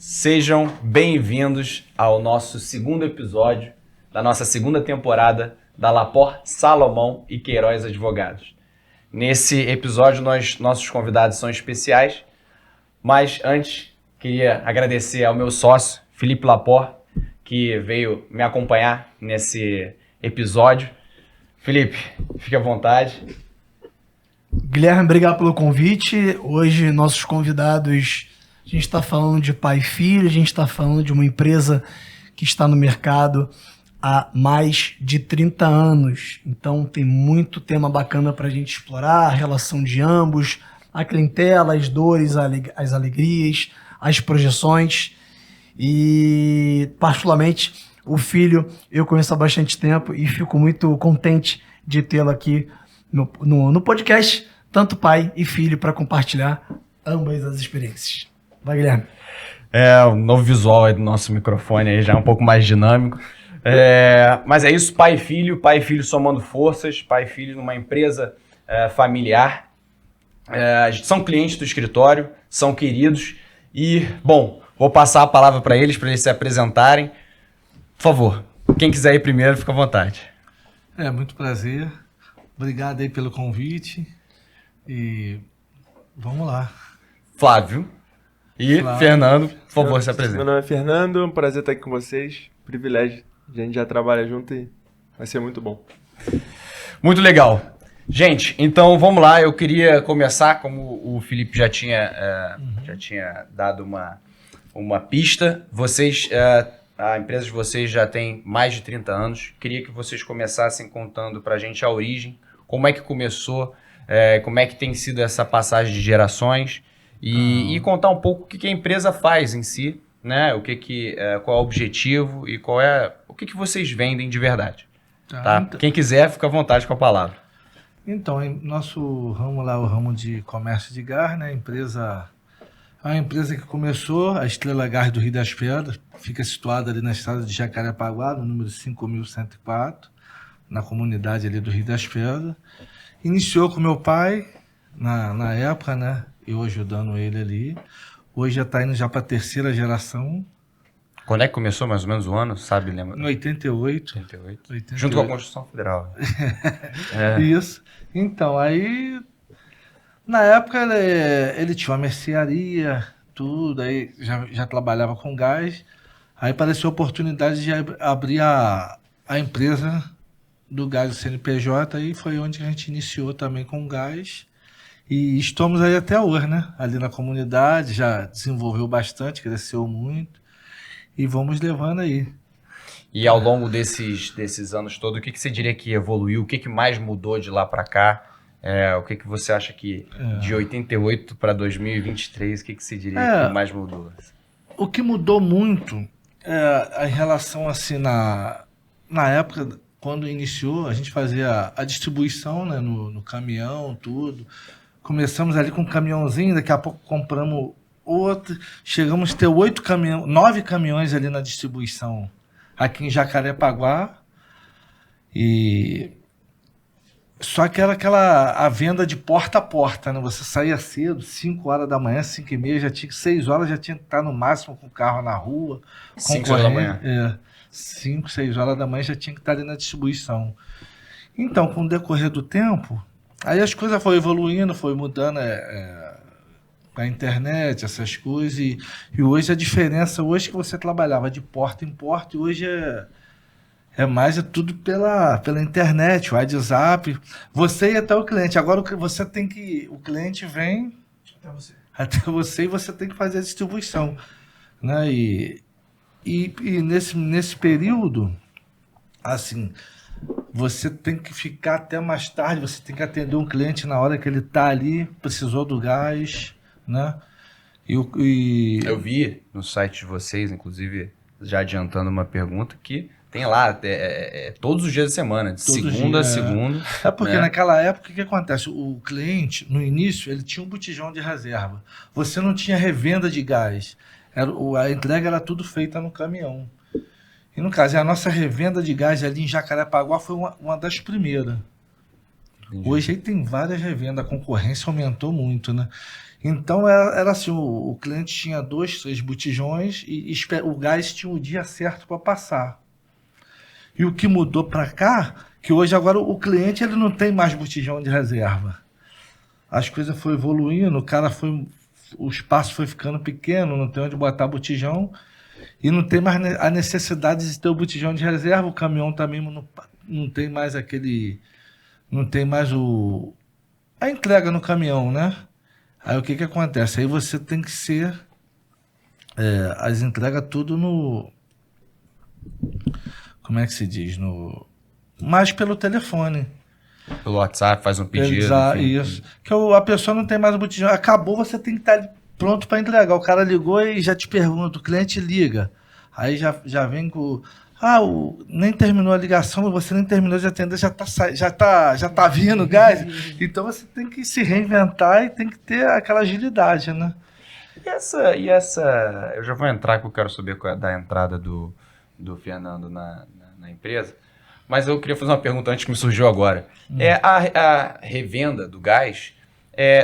Sejam bem-vindos ao nosso segundo episódio da nossa segunda temporada da Lapor Salomão e Queiroz Advogados. Nesse episódio, nossos convidados são especiais, mas antes queria agradecer ao meu sócio, Felipe Lapor, que veio me acompanhar nesse episódio. Felipe, fique à vontade. Guilherme, obrigado pelo convite. Hoje, nossos convidados, a gente está falando de pai e filho, a gente está falando de uma empresa que está no mercado há mais de 30 anos. Então, tem muito tema bacana para a gente explorar, a relação de ambos, a clientela, as dores, as alegrias, as projeções. E, particularmente, o filho eu conheço há bastante tempo e fico muito contente de tê-lo aqui no podcast, tanto pai e filho, para compartilhar ambas as experiências. Vai, Guilherme. O novo visual aí do nosso microfone aí já é um pouco mais dinâmico. Mas é isso, pai e filho somando forças, pai e filho numa empresa familiar. São clientes do escritório, são queridos e, bom, vou passar a palavra para eles se apresentarem. Por favor, quem quiser ir primeiro, fica à vontade. Muito prazer. Obrigado aí pelo convite e vamos lá. Flávio e Fernando, por favor, se apresente. Meu nome é Fernando, um prazer estar aqui com vocês. Privilégio, a gente já trabalha junto e vai ser muito bom. Muito legal. Gente, então vamos lá, eu queria começar, como o Felipe já tinha dado uma pista, a empresa de vocês já tem mais de 30 anos, queria que vocês começassem contando pra gente a origem, como é que começou, como é que tem sido essa passagem de gerações e contar um pouco o que a empresa faz em si, né? Qual é o objetivo e o que vocês vendem de verdade. Tá? Então, Quem quiser, fica à vontade com a palavra. Então, nosso ramo lá, o ramo de comércio de gás, né? É uma empresa que começou, a Estrela Gás do Rio das Pedras, fica situada ali na estrada de Jacarepaguá, no número 5.104, na comunidade ali do Rio das Pedras. Iniciou com meu pai, na época, né? Eu ajudando ele ali. Hoje já está indo já para a terceira geração. Quando é que começou mais ou menos o ano, sabe? Lembra? Em 88. 88. Junto com a Constituição Federal. Isso. Então, aí... Na época ele tinha uma mercearia, tudo, aí já trabalhava com gás. Aí apareceu a oportunidade de abrir a empresa do gás do CNPJ, e foi onde a gente iniciou também com gás. E estamos aí até hoje, né? Ali na comunidade, já desenvolveu bastante, cresceu muito. E vamos levando aí. E ao longo desses anos todos, o que você diria que evoluiu? O que mais mudou de lá para cá? O que você acha que de 88 para 2023, o que você diria que mais mudou? O que mudou muito em relação assim, na época, quando iniciou, a gente fazia a distribuição, né, no caminhão, tudo. Começamos ali com um caminhãozinho, daqui a pouco compramos outro. Chegamos a ter 9 caminhões ali na distribuição, aqui em Jacarepaguá. Só que era a venda de porta a porta, né? Você saía cedo, 5 horas da manhã, 5 e meia, 6 horas já tinha que estar no máximo com o carro na rua. 5 horas da manhã? 5, 6 horas da manhã já tinha que estar ali na distribuição. Então, com o decorrer do tempo, aí as coisas foram evoluindo, foi mudando a internet, essas coisas. E hoje a diferença, hoje que você trabalhava de porta em porta, e hoje é tudo pela internet, o WhatsApp. Você e até o cliente. Agora o cliente vem até você e você tem que fazer a distribuição, né? E nesse período, assim, você tem que ficar até mais tarde, você tem que atender um cliente na hora que ele está ali, precisou do gás, né? Eu vi no site de vocês, inclusive, já adiantando uma pergunta, que tem lá todos os dias da semana, de segunda a segunda. Porque naquela época, o que acontece? O cliente, no início, ele tinha um botijão de reserva. Você não tinha revenda de gás. A entrega era tudo feita no caminhão. E no caso, a nossa revenda de gás ali em Jacarepaguá foi uma das primeiras. Entendi. Hoje aí tem várias revendas, a concorrência aumentou muito, né? Então era assim, o cliente tinha 2, 3 botijões e o gás tinha o dia certo para passar. E o que mudou para cá, que hoje agora o cliente ele não tem mais botijão de reserva. As coisas foram evoluindo, o espaço foi ficando pequeno, não tem onde botar botijão e não tem mais a necessidade de ter o botijão de reserva. O caminhão também não tem mais não tem mais a entrega no caminhão, né? Aí o que acontece? Aí você tem que ser as entregas tudo como é que se diz? Mais pelo telefone. Pelo WhatsApp, faz um pedido. Exato, enfim. isso. Que a pessoa não tem mais o botijão. Acabou, você tem que estar pronto para entregar. O cara ligou e já te pergunta, o cliente liga. Aí já vem com... nem terminou a ligação, você nem terminou de atender, já tá vindo gás. Então você tem que se reinventar e tem que ter aquela agilidade, né? E essa... Eu já vou entrar, que eu quero saber da entrada do Fernando na empresa. Mas eu queria fazer uma pergunta antes que me surgiu agora. A revenda do gás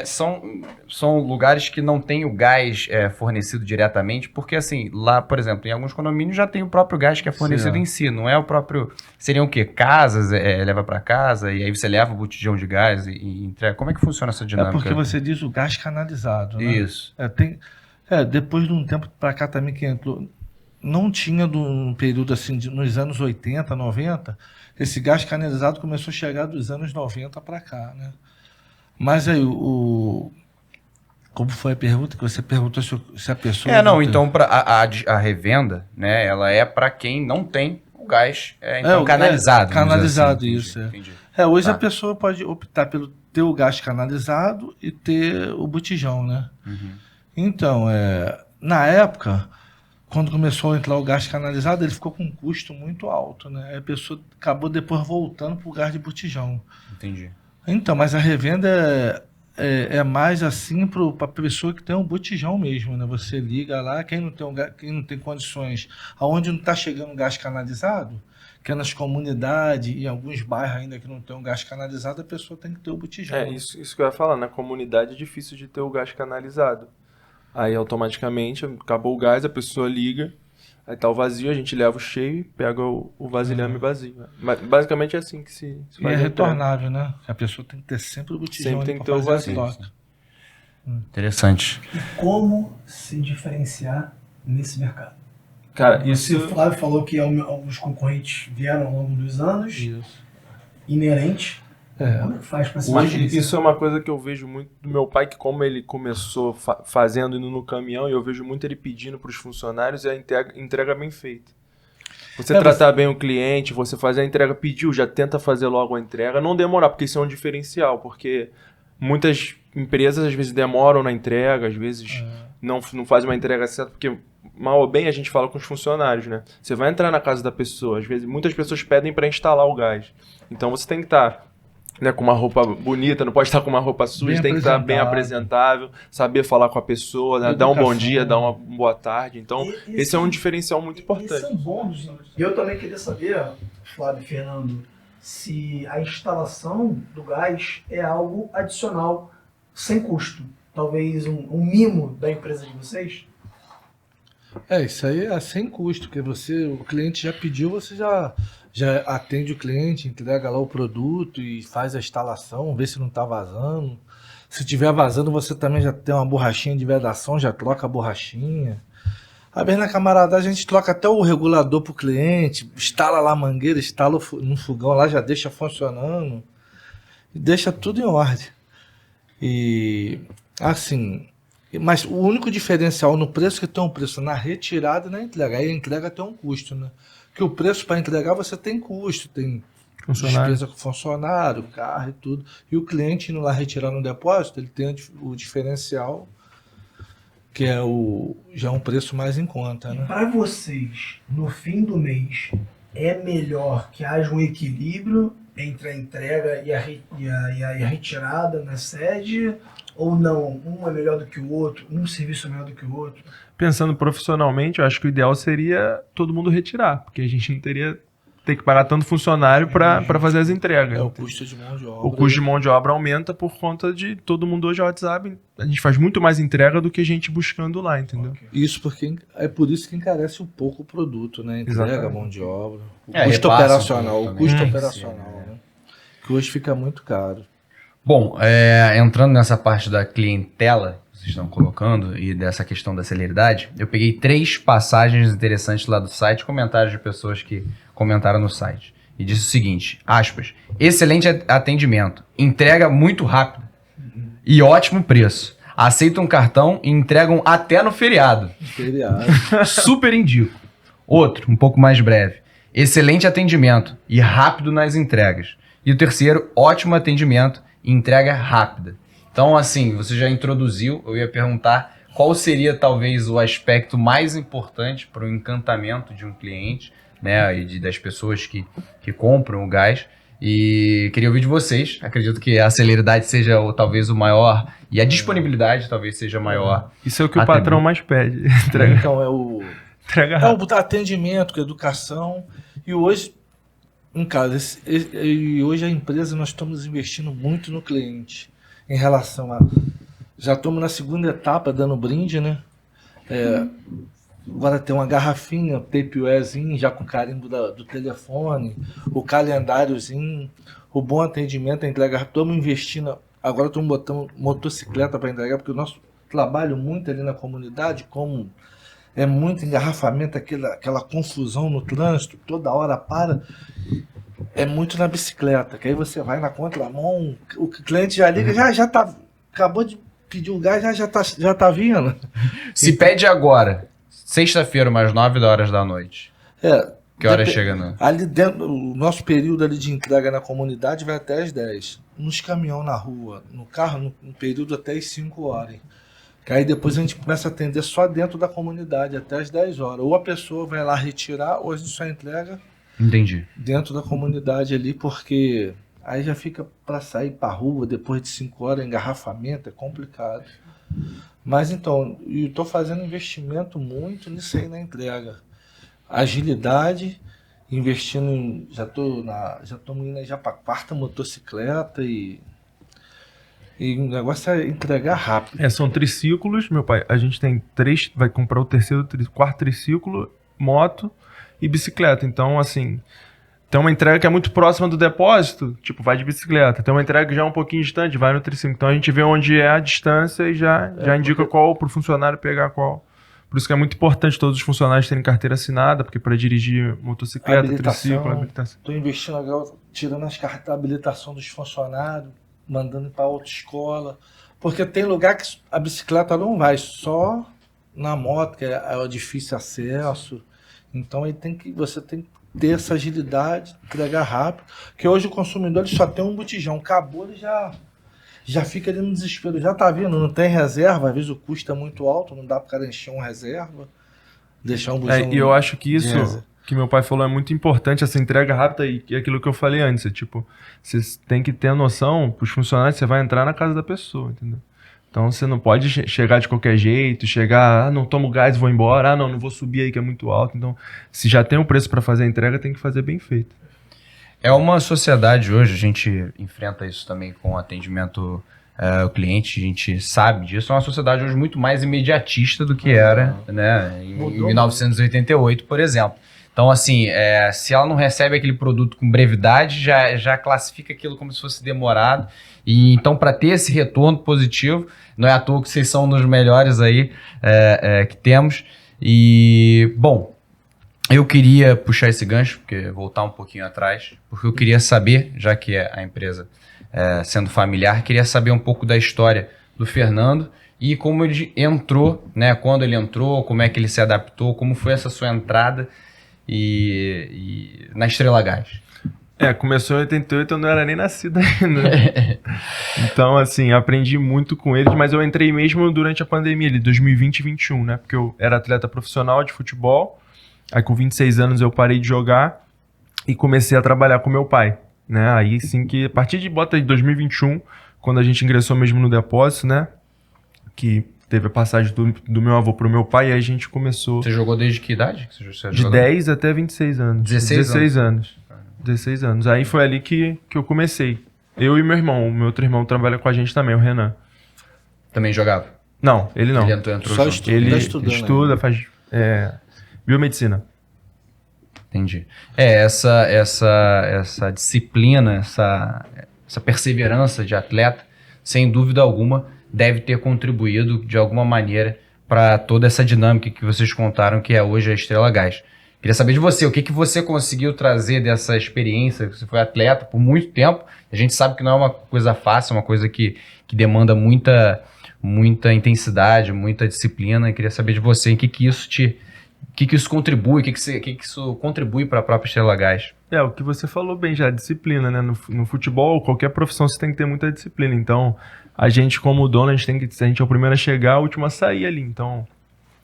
são lugares que não tem o gás fornecido diretamente, porque assim, lá, por exemplo, em alguns condomínios já tem o próprio gás que é fornecido em si, não é o próprio... Seriam o quê? Casas, leva para casa, e aí você leva o botijão de gás e entrega. Como é que funciona essa dinâmica? É porque você diz o gás canalizado, né? Isso. Depois de um tempo para cá também que entrou... Não tinha num período assim, nos anos 80, 90, esse gás canalizado começou a chegar dos anos 90 para cá, né? Mas aí, como foi a pergunta que você perguntou se a pessoa... Então a revenda, né, ela é para quem não tem o gás canalizado. Canalizado, assim. isso. Entendi. Hoje a pessoa pode optar pelo ter o gás canalizado e ter o botijão, né? Uhum. Então, na época... Quando começou a entrar o gás canalizado, ele ficou com um custo muito alto, né? Aí a pessoa acabou depois voltando para o gás de botijão. Entendi. Então, mas a revenda é mais assim para a pessoa que tem um botijão mesmo, né? Você liga lá, quem não tem condições, aonde não está chegando gás canalizado, que é nas comunidades e em alguns bairros ainda que não tem um gás canalizado, a pessoa tem que ter o botijão. Isso que eu ia falar, na comunidade é difícil de ter o gás canalizado. Aí automaticamente acabou o gás, a pessoa liga, aí tá o vazio, a gente leva o cheio e pega o vasilhame vazio. Mas basicamente é assim que se faz. E é retornável, né? A pessoa tem que ter sempre o botijão. Sempre tem que ter o vazio. Interessante. E como se diferenciar nesse mercado? Cara, O Flávio falou que alguns concorrentes vieram ao longo dos anos, inerente. Como é que faz para se Hoje, isso é uma coisa que eu vejo muito do meu pai, que como ele começou fazendo, indo no caminhão, e eu vejo muito ele pedindo para os funcionários a entrega bem feita. Você tratar bem o cliente, você fazer a entrega, pediu, já tenta fazer logo a entrega, não demorar, porque isso é um diferencial, porque muitas empresas às vezes demoram na entrega, às vezes não fazem uma entrega certa, porque mal ou bem a gente fala com os funcionários, né? Você vai entrar na casa da pessoa, às vezes muitas pessoas pedem para instalar o gás, então você tem que estar... com uma roupa bonita, não pode estar com uma roupa suja, tem que estar bem apresentável, saber falar com a pessoa, né? Dar um bom dia, dar uma boa tarde. Então, esse é um diferencial muito importante. São bons. E eu também queria saber, Flávio e Fernando, se a instalação do gás é algo adicional, sem custo. Talvez um mimo da empresa de vocês? Isso aí é sem custo, porque o cliente já pediu, você já atende o cliente, entrega lá o produto e faz a instalação, vê se não está vazando. Se estiver vazando, você também já tem uma borrachinha de vedação, já troca a borrachinha. Às vezes na camaradagem a gente troca até o regulador para o cliente, instala lá a mangueira, instala no fogão lá, já deixa funcionando. E deixa tudo em ordem. E assim... Mas o único diferencial no preço é que tem um preço na retirada e na entrega. Aí a entrega tem um custo, né? Porque o preço para entregar você tem custo, tem despesa com funcionário, carro e tudo. E o cliente indo lá retirar no depósito, ele tem o diferencial, que já é um preço mais em conta, né? Para vocês, no fim do mês, é melhor que haja um equilíbrio entre a entrega e a retirada na sede? Ou não? Um é melhor do que o outro? Um serviço é melhor do que o outro? Pensando profissionalmente, eu acho que o ideal seria todo mundo retirar, porque a gente não teria ter que pagar tanto funcionário para fazer as entregas. O custo de mão de obra. O custo de mão de obra aumenta por conta de todo mundo hoje é WhatsApp. A gente faz muito mais entrega do que a gente buscando lá, entendeu? Isso porque é por isso que encarece um pouco o produto, né? Entrega, Exatamente. mão de obra, o É, custo repassa operacional, um pouco o custo também. operacional, né? Que hoje fica muito caro. Bom, entrando nessa parte da clientela que vocês estão colocando e dessa questão da celeridade, eu peguei 3 passagens interessantes lá do site, comentários de pessoas que comentaram no site. E disse o seguinte, aspas, excelente atendimento, entrega muito rápido e ótimo preço. Aceitam cartão e entregam até no feriado. Feriado. Super indico. Outro, um pouco mais breve. Excelente atendimento e rápido nas entregas. E o terceiro, ótimo atendimento e entrega rápida. Então, assim, você já introduziu, eu ia perguntar qual seria talvez o aspecto mais importante para o encantamento de um cliente, né, e das pessoas que compram o gás. E queria ouvir de vocês. Acredito que a celeridade seja talvez o maior e a disponibilidade talvez seja maior. Isso é o que o Atributo. patrão mais pede. Entrega, Então, entrega é rápido. o atendimento, a educação. E hoje, e hoje a empresa, nós estamos investindo muito no cliente. Em relação a... Já estamos na segunda etapa dando brinde, né? Agora tem uma garrafinha, tapewarezinho, já com carimbo do telefone, o calendáriozinho, o bom atendimento, a entrega. Estamos investindo, agora estamos botando motocicleta para entregar, porque o nosso trabalho muito ali na comunidade, como é muito engarrafamento, aquela confusão no trânsito, toda hora para, é muito na bicicleta, que aí você vai na contramão, o cliente já liga, já tá, acabou de pedir o gás, já tá vindo. Se pede agora, sexta-feira, umas 9 horas da noite. Que hora chega, né? Ali dentro, o nosso período ali de entrega na comunidade vai até as 10. Nos caminhão na rua, no carro, no período até as 5 horas. Que aí depois a gente começa a atender só dentro da comunidade, até as 10 horas. Ou a pessoa vai lá retirar, ou a gente só entrega Entendi. dentro da comunidade ali, porque aí já fica para sair para rua depois de 5 horas, engarrafamento, é complicado. Mas então, eu estou fazendo investimento muito nisso aí na entrega. Agilidade, investindo em... Já estou indo já para a 4ª motocicleta e o negócio é entregar rápido. São triciclos, meu pai. A gente tem 3, vai comprar o quarto triciclo, moto e bicicleta. Então, assim, tem uma entrega que é muito próxima do depósito, tipo, vai de bicicleta. Tem uma entrega que já é um pouquinho distante, vai no triciclo. Então a gente vê onde é a distância e já indica qual pro funcionário pegar qual. Por isso que é muito importante todos os funcionários terem carteira assinada, porque para dirigir motocicleta, triciclo, habilitação. Estou investindo agora, tirando as cartas de habilitação dos funcionários, mandando para autoescola. Porque tem lugar que a bicicleta não vai, só na moto, que é difícil acesso. Então aí você tem que ter essa agilidade, entregar rápido. Porque hoje o consumidor ele só tem um botijão, acabou, ele já fica ali no desespero, já tá vindo, não tem reserva, às vezes o custo é muito alto, não dá para o cara encher uma reserva, deixar um botijão. E eu acho que isso que meu pai falou é muito importante, essa entrega rápida e aquilo que eu falei antes, tipo, você tem que ter a noção, pros funcionários, você vai entrar na casa da pessoa, entendeu? Então você não pode chegar de qualquer jeito, não tomo gás, vou embora, não vou subir aí que é muito alto. Então, se já tem um preço para fazer a entrega, tem que fazer bem feito. É uma sociedade hoje, a gente enfrenta isso também com o atendimento ao cliente, a gente sabe disso, é uma sociedade hoje muito mais imediatista do que era, né, em 1988, por exemplo. Então, assim, se ela não recebe aquele produto com brevidade, já classifica aquilo como se fosse demorado. E então, para ter esse retorno positivo, não é à toa que vocês são um dos melhores aí que temos. E, bom, eu queria puxar esse gancho, porque voltar um pouquinho atrás, porque eu queria saber, já que a empresa sendo familiar, queria saber um pouco da história do Fernando e como ele entrou, né? Quando ele entrou, como é que ele se adaptou, como foi essa sua entrada e na Estrela Gás. Começou em 88, eu não era nem nascido ainda. Então, assim, aprendi muito com eles, mas eu entrei mesmo durante a pandemia, ali, 2020 e 2021, né? Porque eu era atleta profissional de futebol, aí com 26 anos eu parei de jogar e comecei a trabalhar com meu pai, né? Aí sim que, a partir de 2021, quando a gente ingressou mesmo no depósito, né? Que teve a passagem do meu avô pro meu pai, e aí a gente começou Você jogou desde que idade? Você de jogou? 10 até 26 anos. 16 anos. 16 anos. Aí foi ali que eu comecei. Eu e meu irmão. O meu outro irmão trabalha com a gente também, o Renan. Também jogava? Não, ele não. Ele entrou Só junto. estuda. Ele Tá estudando estuda, faz biomedicina. Entendi. Essa disciplina, essa perseverança de atleta, sem dúvida alguma, deve ter contribuído de alguma maneira para toda essa dinâmica que vocês contaram, que é hoje a Estrela Gás. Queria saber de você, o que você conseguiu trazer dessa experiência? Você foi atleta por muito tempo, a gente sabe que não é uma coisa fácil, é uma coisa que demanda muita intensidade, muita disciplina. Eu queria saber de você, o que isso contribui, o que isso contribui para a própria Estrela Gás. O que você falou bem já, disciplina, né? No futebol, qualquer profissão, você tem que ter muita disciplina. Então, a gente como dono, a gente é o primeiro a chegar, o último a sair ali. Então,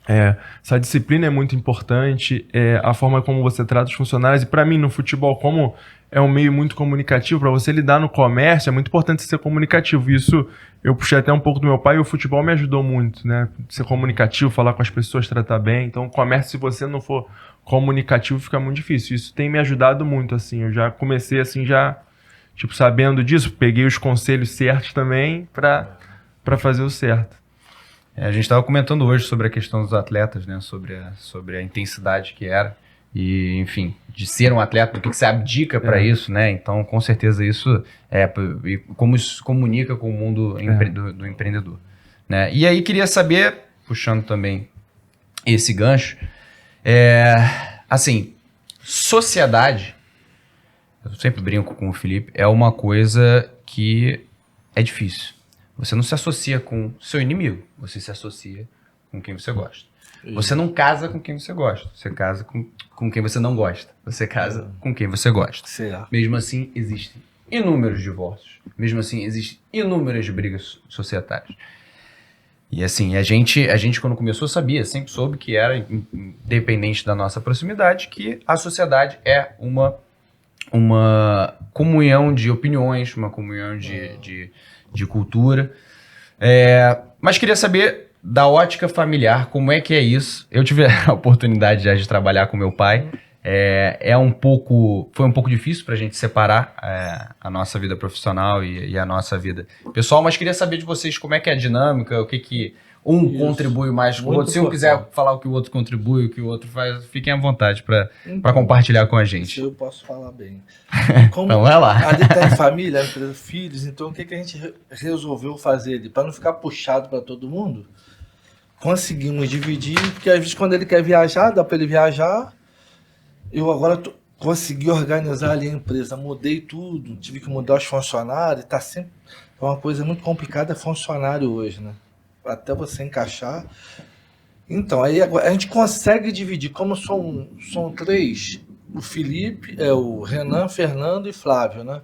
essa disciplina é muito importante, a forma como você trata os funcionários. E para mim, no futebol, como é um meio muito comunicativo, para você lidar no comércio, é muito importante ser comunicativo. Isso eu puxei até um pouco do meu pai, e o futebol me ajudou muito, né? Ser comunicativo, falar com as pessoas, tratar bem. Então, o comércio, se você não for comunicativo, fica muito difícil. Isso tem me ajudado muito, assim. Eu já comecei, assim, sabendo disso, peguei os conselhos certos também para fazer o certo. A gente estava comentando hoje sobre a questão dos atletas, né? Sobre a intensidade que era. E, enfim, de ser um atleta, o que você abdica para isso, né? Então, com certeza, isso como isso comunica com o mundo do empreendedor. Né? E aí, queria saber, puxando também esse gancho, assim, sociedade, eu sempre brinco com o Felipe, é uma coisa que é difícil. Você não se associa com seu inimigo, você se associa com quem você gosta. Você não casa com quem você gosta, você casa com quem você não gosta. Você casa com quem você gosta. Será? Mesmo assim, existem inúmeros divórcios. Mesmo assim, existem inúmeras brigas societárias. E assim, a gente quando começou sempre soube que era, independente da nossa proximidade, que a sociedade é uma comunhão de opiniões, uma comunhão de cultura. Mas queria saber da ótica familiar, como é que é isso? Eu tive a oportunidade já de trabalhar com meu pai. Foi um pouco difícil para a gente separar a nossa vida profissional e a nossa vida pessoal, mas queria saber de vocês como é que é a dinâmica, o que um contribui mais com o outro. Se um quiser falar o que o outro contribui, o que o outro faz, fiquem à vontade para compartilhar com a gente. Isso eu posso falar bem. Então vai lá. Ali tá em família, filhos, então o que a gente resolveu fazer ali? Para não ficar puxado para todo mundo, conseguimos dividir, porque às vezes quando ele quer viajar, dá para ele viajar. Eu agora consegui organizar ali a empresa, mudei tudo, tive que mudar os funcionários, tá sempre... É uma coisa muito complicada funcionário hoje, né? Até você encaixar. Então, aí agora a gente consegue dividir, como são três, o Felipe, o Renan, Fernando e Flávio, né?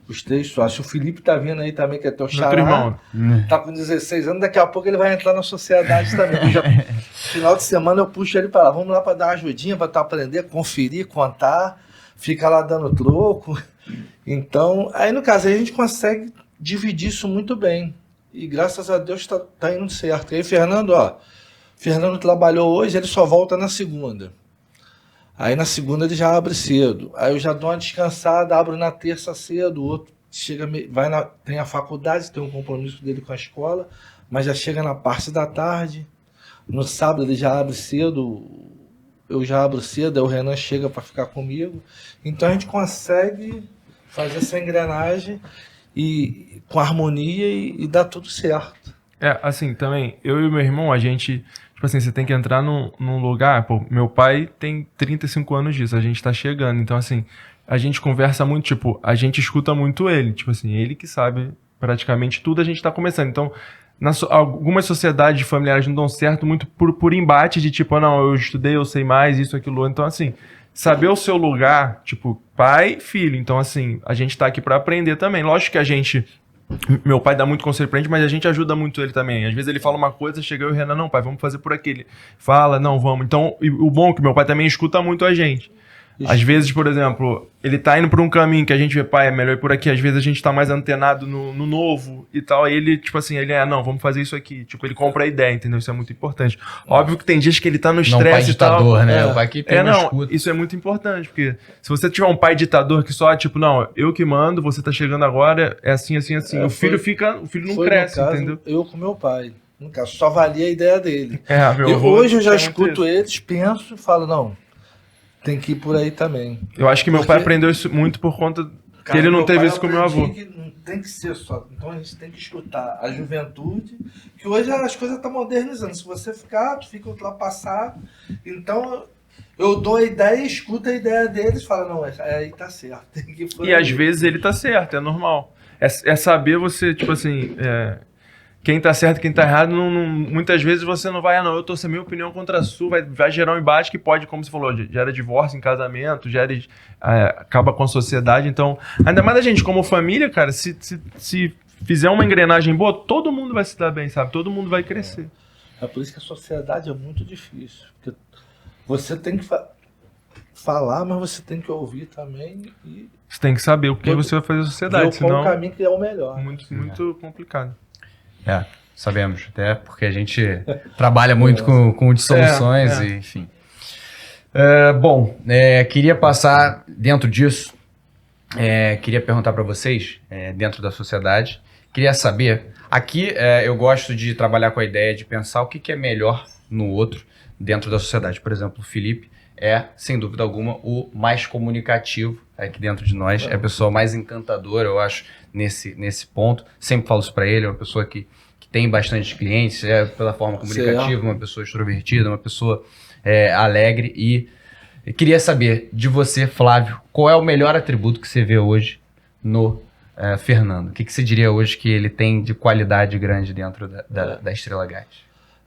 Os três sócios. O Felipe tá vindo aí também, que é teu xará. Irmão. Tá com 16 anos, daqui a pouco ele vai entrar na sociedade também. Final de semana eu puxo ele para lá. Vamos lá para dar uma ajudinha, para tu aprender, conferir, contar. Fica lá dando troco. Então, aí no caso, aí a gente consegue dividir isso muito bem. E graças a Deus tá indo certo. E aí, Fernando trabalhou hoje, ele só volta na segunda. Aí na segunda ele já abre cedo. Aí eu já dou uma descansada, abro na terça cedo, o outro tem a faculdade, tem um compromisso dele com a escola, mas já chega na parte da tarde. No sábado ele já abre cedo, eu já abro cedo, aí o Renan chega para ficar comigo. Então a gente consegue fazer essa engrenagem e com harmonia e dá tudo certo. Assim, também, eu e meu irmão, a gente... Tipo assim, você tem que entrar num lugar... Pô, meu pai tem 35 anos disso, a gente tá chegando. Então, assim, a gente conversa muito, tipo... A gente escuta muito ele. Tipo assim, ele que sabe praticamente tudo, a gente tá começando. Então, algumas sociedades familiares não dão certo muito por embate de tipo... não, eu estudei, eu sei mais, isso, aquilo. Então, assim, saber o seu lugar, tipo, pai, filho. Então, assim, a gente tá aqui pra aprender também. Lógico que a gente... Meu pai dá muito conselho pra gente, mas a gente ajuda muito ele também. Às vezes ele fala uma coisa, chega eu e o Renan, não, pai, vamos fazer por aqui. Ele fala, não, vamos. Então, o bom é que meu pai também escuta muito a gente. Às vezes, por exemplo, ele tá indo por um caminho que a gente vê, pai, é melhor ir por aqui. Às vezes a gente tá mais antenado no novo e tal. Aí ele, tipo assim, não, vamos fazer isso aqui. Tipo, ele compra a ideia, entendeu? Isso é muito importante. Óbvio que tem dias que ele tá no Não, pai estresse e tal. ditador, né? O pai que tem uma não, escuta. isso é muito importante, porque se você tiver um pai ditador que só, tipo, não, eu que mando, você tá chegando agora, é assim, assim, assim. O filho não Foi, cresce, no caso, entendeu? Eu com meu pai. No caso, só valia a ideia dele. Meu E avô hoje eu já tinha muito escuto isso. eles, penso e falo, não, tem que ir por aí também. Eu acho que meu Porque- pai aprendeu isso muito por conta que Cara, ele não meu teve pai isso com meu avô. aprendi que não tem que ser só. Então a gente tem que escutar a juventude, que hoje as coisas estão modernizando. Se você ficar, tu fica ultrapassado. Então eu dou a ideia, escuto a ideia deles e falo, não, aí tá certo. Tem que ir por E aí. às vezes ele tá certo, é normal. É saber você, tipo assim, quem tá certo e quem tá errado, muitas vezes você não vai, não, eu torcer minha opinião contra a sua, vai gerar um embate que pode, como você falou, gera divórcio em casamento, acaba com a sociedade. Então, ainda mais a gente como família, cara, se fizer uma engrenagem boa, todo mundo vai se dar bem, sabe? Todo mundo vai crescer. É por isso que a sociedade é muito difícil. Porque você tem que falar, mas você tem que ouvir também e Você tem que saber o que você vai fazer na ver sociedade, qual senão o caminho que é o melhor. muito complicado. Sabemos, até porque a gente trabalha muito com dissoluções, e, enfim. Bom, queria passar dentro disso, queria perguntar para vocês, dentro da sociedade, queria saber, aqui eu gosto de trabalhar com a ideia de pensar o que é melhor no outro dentro da sociedade. Por exemplo, o Felipe sem dúvida alguma, o mais comunicativo aqui dentro de nós, é a pessoa mais encantadora, eu acho, nesse ponto. Sempre falo isso para ele, é uma pessoa que tem bastante clientes, pela forma comunicativa, uma pessoa extrovertida, uma pessoa alegre. E eu queria saber de você, Flávio, qual é o melhor atributo que você vê hoje no Fernando? O que você diria hoje que ele tem de qualidade grande dentro da Estrela Gás?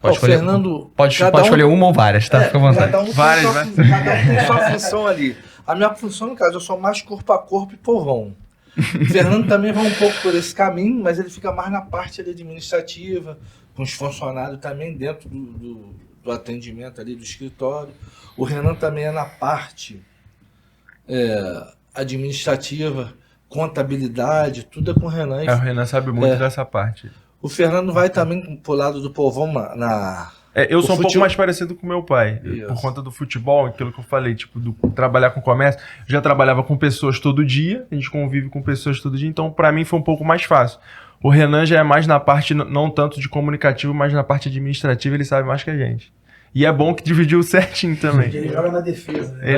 Pode escolher, Fernando, pode escolher uma ou várias, tá? Fica à vontade. Cada um tem sua função ali. A minha função, no caso, eu sou mais corpo a corpo e povão. O Fernando também vai um pouco por esse caminho, mas ele fica mais na parte ali administrativa, com os funcionários também dentro do atendimento ali do escritório. O Renan também é na parte administrativa, contabilidade, tudo é com o Renan. O Renan sabe muito dessa parte. O Fernando vai também pro lado do povão eu sou um pouco mais parecido com meu pai. Isso. Por conta do futebol, aquilo que eu falei, tipo, do trabalhar com comércio. Eu já trabalhava com pessoas todo dia, a gente convive com pessoas todo dia, então pra mim foi um pouco mais fácil. O Renan já é mais na parte, não tanto de comunicativo, mas na parte administrativa, ele sabe mais que a gente. E é bom que dividiu certinho também. Ele joga na defesa, né?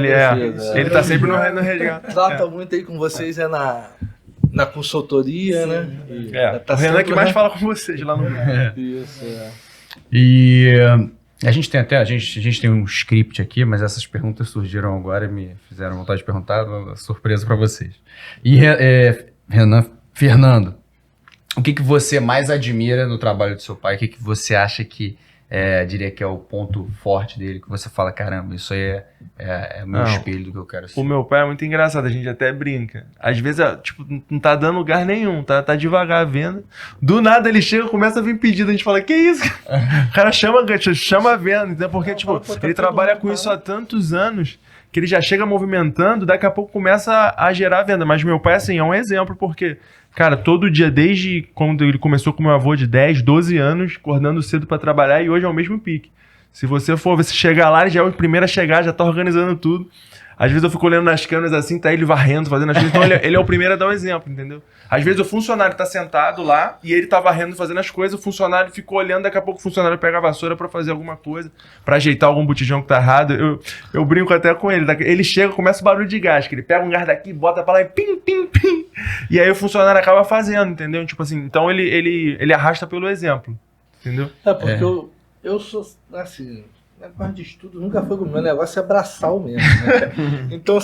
Ele tá sempre no resgate. Trata muito aí com vocês, na consultoria, né? O Renan que mais fala com vocês lá no grupo. Isso, E a gente tem um script aqui, mas essas perguntas surgiram agora e me fizeram vontade de perguntar, uma surpresa para vocês. E Fernando, o que você mais admira no trabalho do seu pai? O que você acha que diria que é o ponto forte dele, que você fala, caramba, isso aí é o meu espelho do que eu quero ser? O meu pai é muito engraçado, a gente até brinca. Às vezes, tipo, não tá dando lugar nenhum, tá devagar vendo. Do nada ele chega, começa a vir pedido, a gente fala, que isso? O cara chama a venda, entendeu? Porque, tipo, ele trabalha com isso há tantos anos que ele já chega movimentando, daqui a pouco começa a gerar venda. Mas meu pai, assim, é um exemplo, porque, cara, todo dia, desde quando ele começou com meu avô de 10, 12 anos, acordando cedo pra trabalhar, e hoje é o mesmo pique. Se você chegar lá, ele já é o primeiro a chegar, já tá organizando tudo. Às vezes eu fico olhando nas câmeras assim, tá ele varrendo, fazendo as coisas. Então ele é o primeiro a dar um exemplo, entendeu? Às vezes o funcionário tá sentado lá e ele tá varrendo, fazendo as coisas, o funcionário ficou olhando, daqui a pouco o funcionário pega a vassoura pra fazer alguma coisa, pra ajeitar algum botijão que tá errado. Eu brinco até com ele. Ele chega, começa o barulho de gás, que ele pega um gás daqui, bota pra lá e pim, pim, pim. E aí o funcionário acaba fazendo, entendeu? Tipo assim, então ele arrasta pelo exemplo, entendeu? Porque eu sou, assim, negócio de estudo nunca foi comigo, meu negócio é braçal mesmo, né? Então,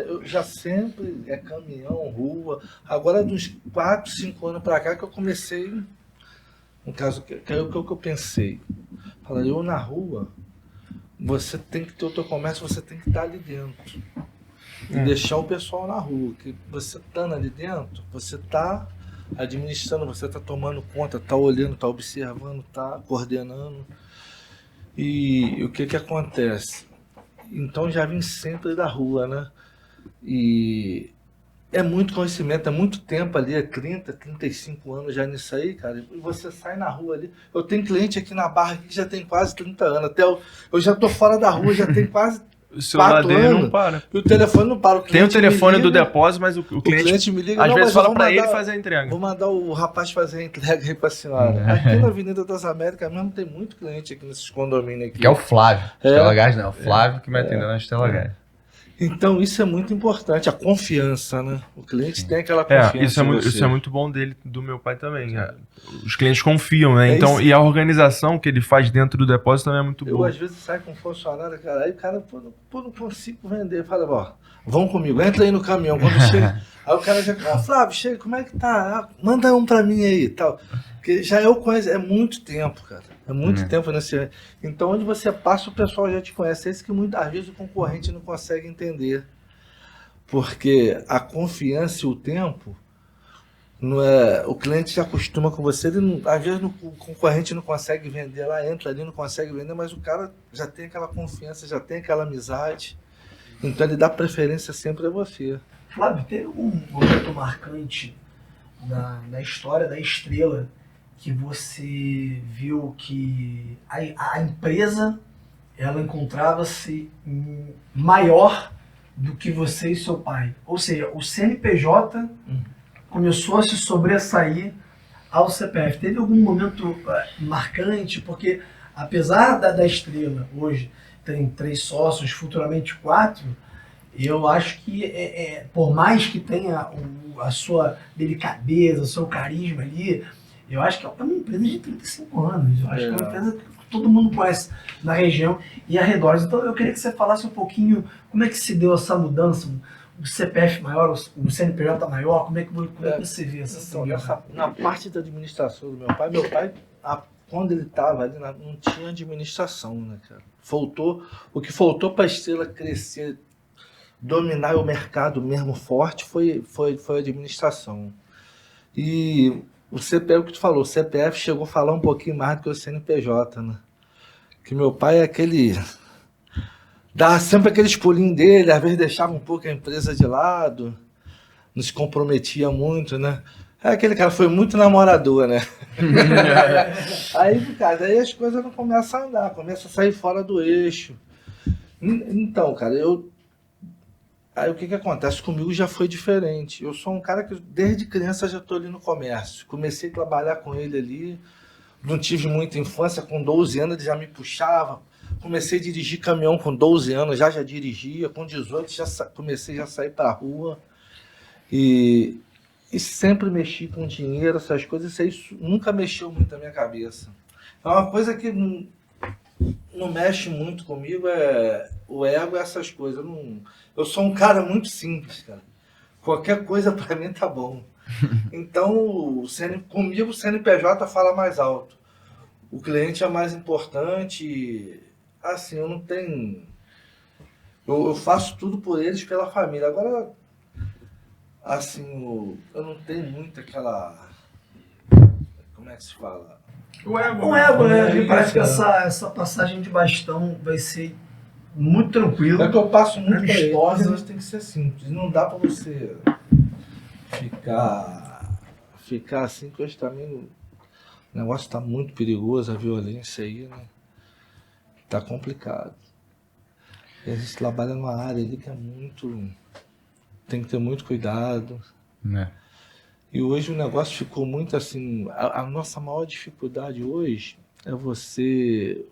eu já sempre caminhão, rua. Agora, dos 4, 5 anos pra cá que eu comecei, no caso, que é o que eu pensei. Falei, eu na rua, você tem que ter o teu comércio, você tem que estar ali dentro. E deixar o pessoal na rua, que você estando ali dentro, você está administrando, você está tomando conta, está olhando, está observando, está coordenando. E o que acontece? Então já vim sempre da rua, né? E é muito conhecimento, é muito tempo ali, é 30, 35 anos já nisso aí, cara. E você sai na rua ali. Eu tenho cliente aqui na Barra que já tem quase 30 anos. Até eu já tô fora da rua, já tem quase O celular 4 dele não anos. para. E o telefone não para. Tem o telefone do liga, depósito, mas o cliente me liga. às "Não, vezes mas eu fala vou pra ele mandar- fazer a entrega. Vou mandar o rapaz fazer a entrega aí pra senhora. Aqui na Avenida das Américas mesmo tem muito cliente aqui nesses condomínios aqui. Que é o Flávio. É. Estela Gás não, é o Flávio que me atendeu na Estela Gás. Então isso é muito importante, a confiança, né? O cliente tem aquela confiança Isso é, em muito, você. isso é muito bom dele, do meu pai também. Os clientes confiam, né? É Então, isso. e a organização que ele faz dentro do depósito também é muito Eu boa. às vezes saio com um funcionário, cara, aí o cara, não consigo vender. Fala, ó, vão comigo, entra aí no caminhão. Quando chega, aí o cara já, Flávio, chega, como é que tá? Manda um pra mim aí e tal. Porque já eu conheço, é muito tempo, cara. É muito tempo nesse. Então, onde você passa, o pessoal já te conhece. É isso que muitas vezes o concorrente não consegue entender. Porque a confiança e o tempo, não é, o cliente se acostuma com você, ele não, às vezes o concorrente não consegue vender lá, entra ali, não consegue vender, mas o cara já tem aquela confiança, já tem aquela amizade, então ele dá preferência sempre a você. Flávio, teve um momento marcante na história da Estrela que você viu que a empresa ela encontrava-se maior do que você e seu pai. Ou seja, o CNPJ começou a se sobressair ao CPF. Teve algum momento marcante? Porque apesar da Estrela hoje tem 3 sócios, futuramente 4, eu acho que por mais que tenha a sua delicadeza, o seu carisma ali, eu acho que é uma empresa de 35 anos. Eu acho que é uma empresa que todo mundo conhece na região e arredores. Então eu queria que você falasse um pouquinho como é que se deu essa mudança, o CPF maior, o CNPJ maior, como é que você vê essa Então, situação? na parte da administração do meu pai, quando ele estava ali, não tinha administração, né, cara? O que faltou para a Estrela crescer, dominar o mercado mesmo forte foi a administração. E o CPF, o que tu falou, o CPF chegou a falar um pouquinho mais do que o CNPJ, né? Que meu pai é aquele... Dava sempre aqueles pulinhos dele, às vezes deixava um pouco a empresa de lado, não se comprometia muito, né? É aquele cara, foi muito namorador, né? Aí, cara, daí as coisas não começam a andar, começa a sair fora do eixo. Então, cara, aí o que acontece? Comigo já foi diferente. Eu sou um cara que desde criança já estou ali no comércio. Comecei a trabalhar com ele ali. Não tive muita infância, com 12 anos ele já me puxava. Comecei a dirigir caminhão com 12 anos, já dirigia. Com 18 comecei a sair para a rua. E sempre mexi com dinheiro, essas coisas. Isso aí nunca mexeu muito na minha cabeça. É uma coisa que não mexe muito comigo, é o ego, essas coisas. Eu sou um cara muito simples, cara. Qualquer coisa para mim tá bom. Então, comigo o CNPJ fala mais alto. O cliente é mais importante. Assim, eu não tenho... Eu faço tudo por eles, pela família. Agora, assim, eu não tenho muito aquela... Como é que se fala? O ego, né? Me parece que essa passagem de bastão vai ser muito tranquila. É que eu passo muito para eles, amistosa. mas a gente tem que ser simples. Não dá para você ficar assim, que hoje também o negócio está muito perigoso, a violência aí, né? Tá complicado. E a gente trabalha numa área ali que é muito... Tem que ter muito cuidado. Né? E hoje o negócio ficou muito assim... A nossa maior dificuldade hoje é você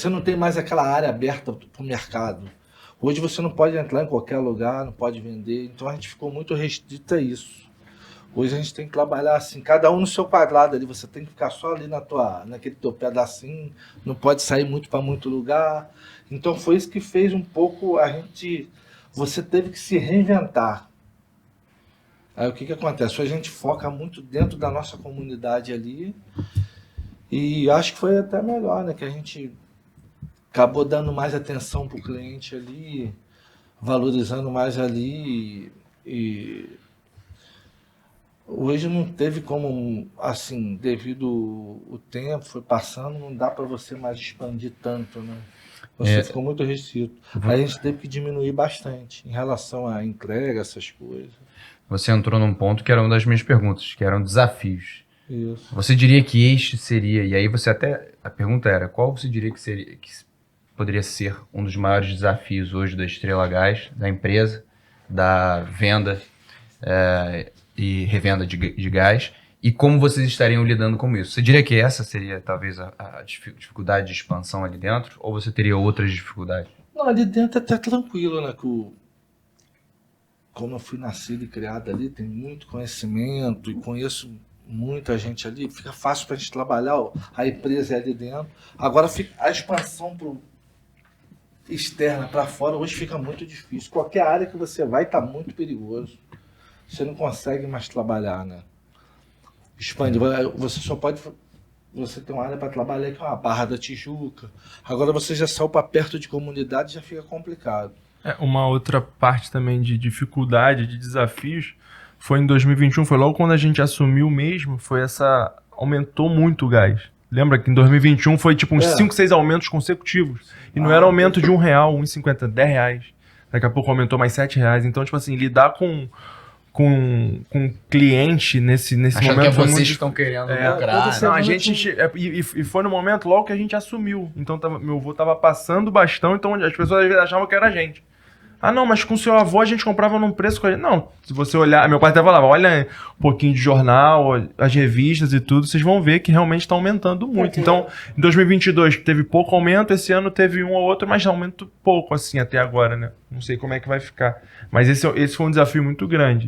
não tem mais aquela área aberta para o mercado. Hoje você não pode entrar em qualquer lugar, não pode vender. Então a gente ficou muito restrito a isso. Hoje a gente tem que trabalhar assim, cada um no seu quadrado ali. Você tem que ficar só ali naquele teu pedacinho. Não pode sair muito para muito lugar. Então foi isso que fez um pouco você teve que se reinventar. Aí o que acontece? A gente foca muito dentro da nossa comunidade ali. E acho que foi até melhor, né? Que a gente acabou dando mais atenção para o cliente ali, valorizando mais ali. E hoje não teve como, assim, devido o tempo foi passando, não dá para você mais expandir tanto, né? Você ficou muito restrito. Aí a gente teve que diminuir bastante em relação à entrega, essas coisas. Você entrou num ponto que era uma das minhas perguntas, que eram desafios. Isso. Você diria que este seria, e aí você até, a pergunta era, qual você diria que seria, que poderia ser um dos maiores desafios hoje da Estrela Gás, da empresa, da venda e revenda de gás, e como vocês estariam lidando com isso? Você diria que essa seria talvez a dificuldade de expansão ali dentro, ou você teria outras dificuldades? Não, ali dentro é até tranquilo, né? Como eu fui nascido e criado ali, tem muito conhecimento e conheço muita gente ali, fica fácil para a gente trabalhar, a empresa é ali dentro. Agora a expansão externa para fora hoje fica muito difícil. Qualquer área que você vai está muito perigoso. Você não consegue mais trabalhar, né? Expande, você só pode... Você tem uma área para trabalhar que é uma Barra da Tijuca. Agora você já saiu para perto de comunidade, já fica complicado. Uma outra parte também de dificuldade, de desafios, foi em 2021, foi logo quando a gente assumiu mesmo, aumentou muito o gás. Lembra que em 2021 foi tipo uns 5, 6 aumentos consecutivos. E não era aumento de R$1, R$1,50, R$10. Daqui a pouco aumentou mais R$7. Então, tipo assim, lidar com cliente nesse Achando momento... que vocês estão querendo lucrar. Não, a gente... E foi no momento logo que a gente assumiu. Então, meu avô tava passando o bastão, então as pessoas às vezes achavam que era a gente. Ah, não, mas com o seu avô a gente comprava num preço... Não, se você olhar... Meu pai até falava, olha um pouquinho de jornal, as revistas e tudo, vocês vão ver que realmente está aumentando muito. Então, em 2022 teve pouco aumento, esse ano teve um ou outro, mas aumento pouco, assim, até agora, né? Não sei como é que vai ficar. Mas esse foi um desafio muito grande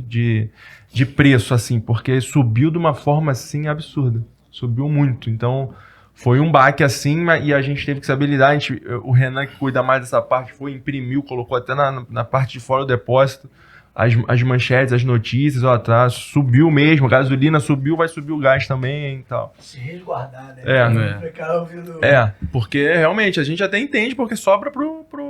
de preço, assim, porque subiu de uma forma, assim, absurda. Subiu muito, então... Foi um baque assim, e a gente teve que saber lidar. O Renan, que cuida mais dessa parte, imprimiu, colocou até na parte de fora do depósito as manchetes, as notícias, ó, atrás, subiu mesmo, a gasolina subiu, vai subir o gás também e tal. Se resguardar, né? Porque realmente a gente até entende, porque sobra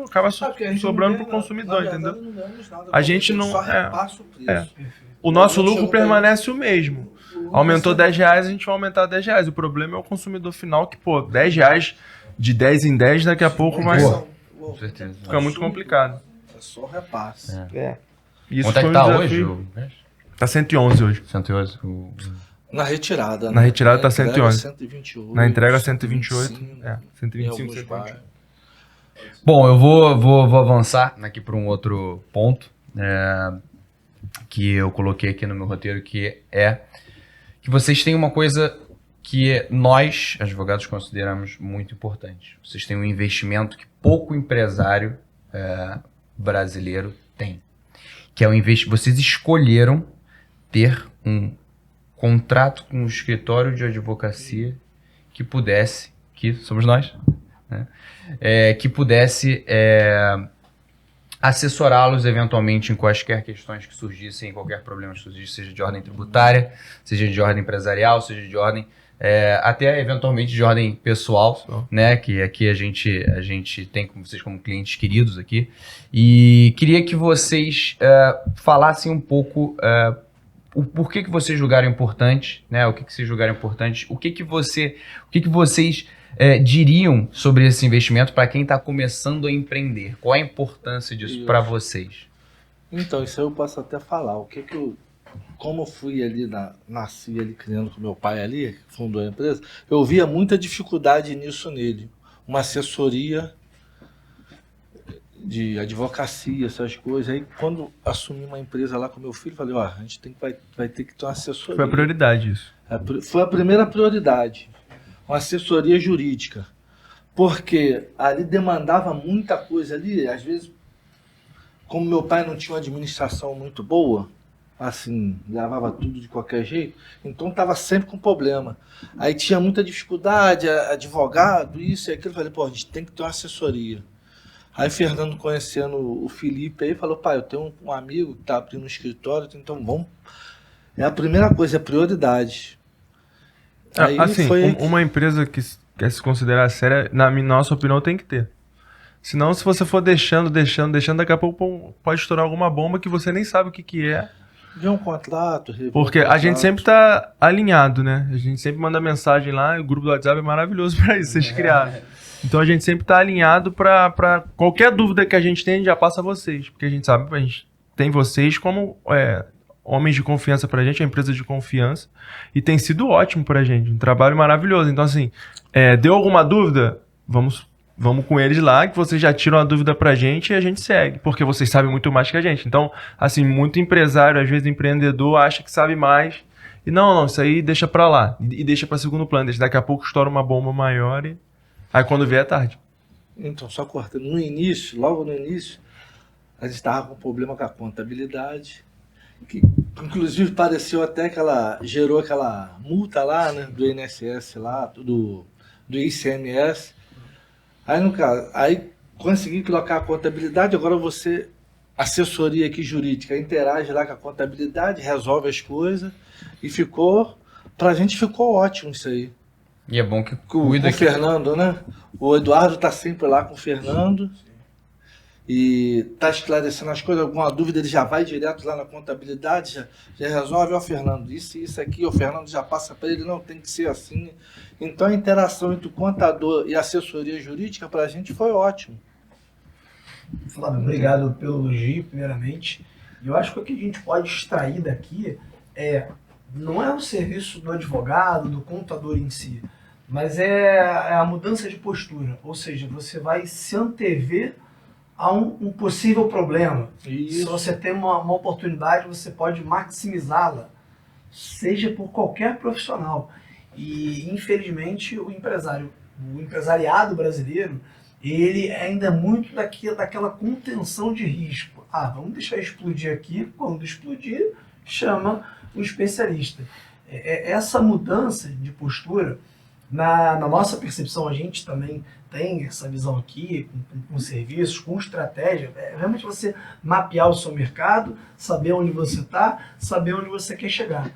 acaba sobrando pro consumidor, entendeu? Não ganhamos nada, a gente não... só repassa o preço. O nosso lucro permanece o mesmo. Aumentou R$10, a gente vai aumentar R$10. O problema é o consumidor final que, pô, R$10 de 10 em 10, daqui a pouco vai... Com certeza. Fica muito complicado. É só repasse. Isso quanto é que tá hoje? Tá 111 hoje. 111. Na retirada, né? Na retirada tá 111. 128. Na entrega 128. 125, 128. Bom, eu vou avançar aqui para um outro ponto que eu coloquei aqui no meu roteiro, que é que vocês têm uma coisa que nós, advogados, consideramos muito importante. Vocês têm um investimento que pouco empresário brasileiro tem. Que é o investimento. Vocês escolheram ter um contrato com um escritório de advocacia que pudesse, que somos nós, né? Que pudesse assessorá-los eventualmente em quaisquer questões que surgissem, qualquer problema que surgisse, seja de ordem tributária, seja de ordem empresarial, seja de ordem, até eventualmente de ordem pessoal, né? Que aqui a gente tem vocês como clientes queridos aqui. E queria que vocês falassem um pouco o porquê que vocês julgaram importante, né? O que vocês julgaram importante, o que vocês diriam sobre esse investimento para quem está começando a empreender? Qual a importância disso para vocês? Então, isso aí eu posso até falar. Como eu fui ali, nasci ali criando com meu pai ali, fundou a empresa, eu via muita dificuldade nisso nele. Uma assessoria de advocacia, essas coisas. Aí quando assumi uma empresa lá com meu filho, falei, a gente vai ter que ter uma assessoria. Foi a prioridade isso. Foi a primeira prioridade. Uma assessoria jurídica. Porque ali demandava muita coisa ali, às vezes, como meu pai não tinha uma administração muito boa, assim, gravava tudo de qualquer jeito, então estava sempre com problema. Aí tinha muita dificuldade, advogado, isso e aquilo. Eu falei, a gente tem que ter uma assessoria. Aí Fernando, conhecendo o Felipe, aí falou, pai, eu tenho um amigo que está abrindo um escritório, então vamos... A primeira coisa, é prioridade. Aí assim, uma empresa que quer se considerar séria, na nossa opinião, tem que ter. Senão, se você for deixando, daqui a pouco pode estourar alguma bomba que você nem sabe o que é. Vê um contrato. Porque a gente sempre tá alinhado, né? A gente sempre manda mensagem lá, o grupo do WhatsApp é maravilhoso para isso, vocês criaram. Então a gente sempre tá alinhado para qualquer dúvida que a gente tem, a gente já passa a vocês. Porque a gente sabe, a gente tem vocês como homens de confiança pra gente, uma empresa de confiança. E tem sido ótimo pra gente, um trabalho maravilhoso. Então assim, deu alguma dúvida? Vamos com eles lá, que vocês já tiram a dúvida pra gente e a gente segue. Porque vocês sabem muito mais que a gente. Então, assim, muito empresário, às vezes empreendedor, acha que sabe mais. E não, isso aí deixa pra lá. E deixa pra segundo plano. Daqui a pouco estoura uma bomba maior e... Aí quando vê é tarde. Então, só cortando. No início, logo no início, a gente estava com problema com a contabilidade, que inclusive pareceu até que ela gerou aquela multa lá, né, do INSS lá, do ICMS. Aí, no caso, consegui colocar a contabilidade, agora você, assessoria aqui jurídica, interage lá com a contabilidade, resolve as coisas, e pra gente ficou ótimo isso aí. E é bom que Com o Fernando, né? O Eduardo tá sempre lá com o Fernando e tá esclarecendo as coisas, alguma dúvida ele já vai direto lá na contabilidade, já resolve, ó Fernando, isso aqui, o Fernando já passa para ele, não, tem que ser assim. Então a interação entre o contador e a assessoria jurídica pra gente foi ótimo. Flávio, obrigado pelo elogio, primeiramente. E eu acho que o que a gente pode extrair daqui não é o serviço do advogado, do contador em si, mas é a mudança de postura. Ou seja, você vai se antever a um possível problema. Isso. Se você tem uma oportunidade, você pode maximizá-la, seja por qualquer profissional. E, infelizmente, o empresariado brasileiro, ele ainda é muito daquela contenção de risco. Vamos deixar explodir aqui, quando explodir, chama um especialista. Essa mudança de postura, na nossa percepção, a gente também tem essa visão aqui, com serviços, com estratégia, realmente você mapear o seu mercado, saber onde você está, saber onde você quer chegar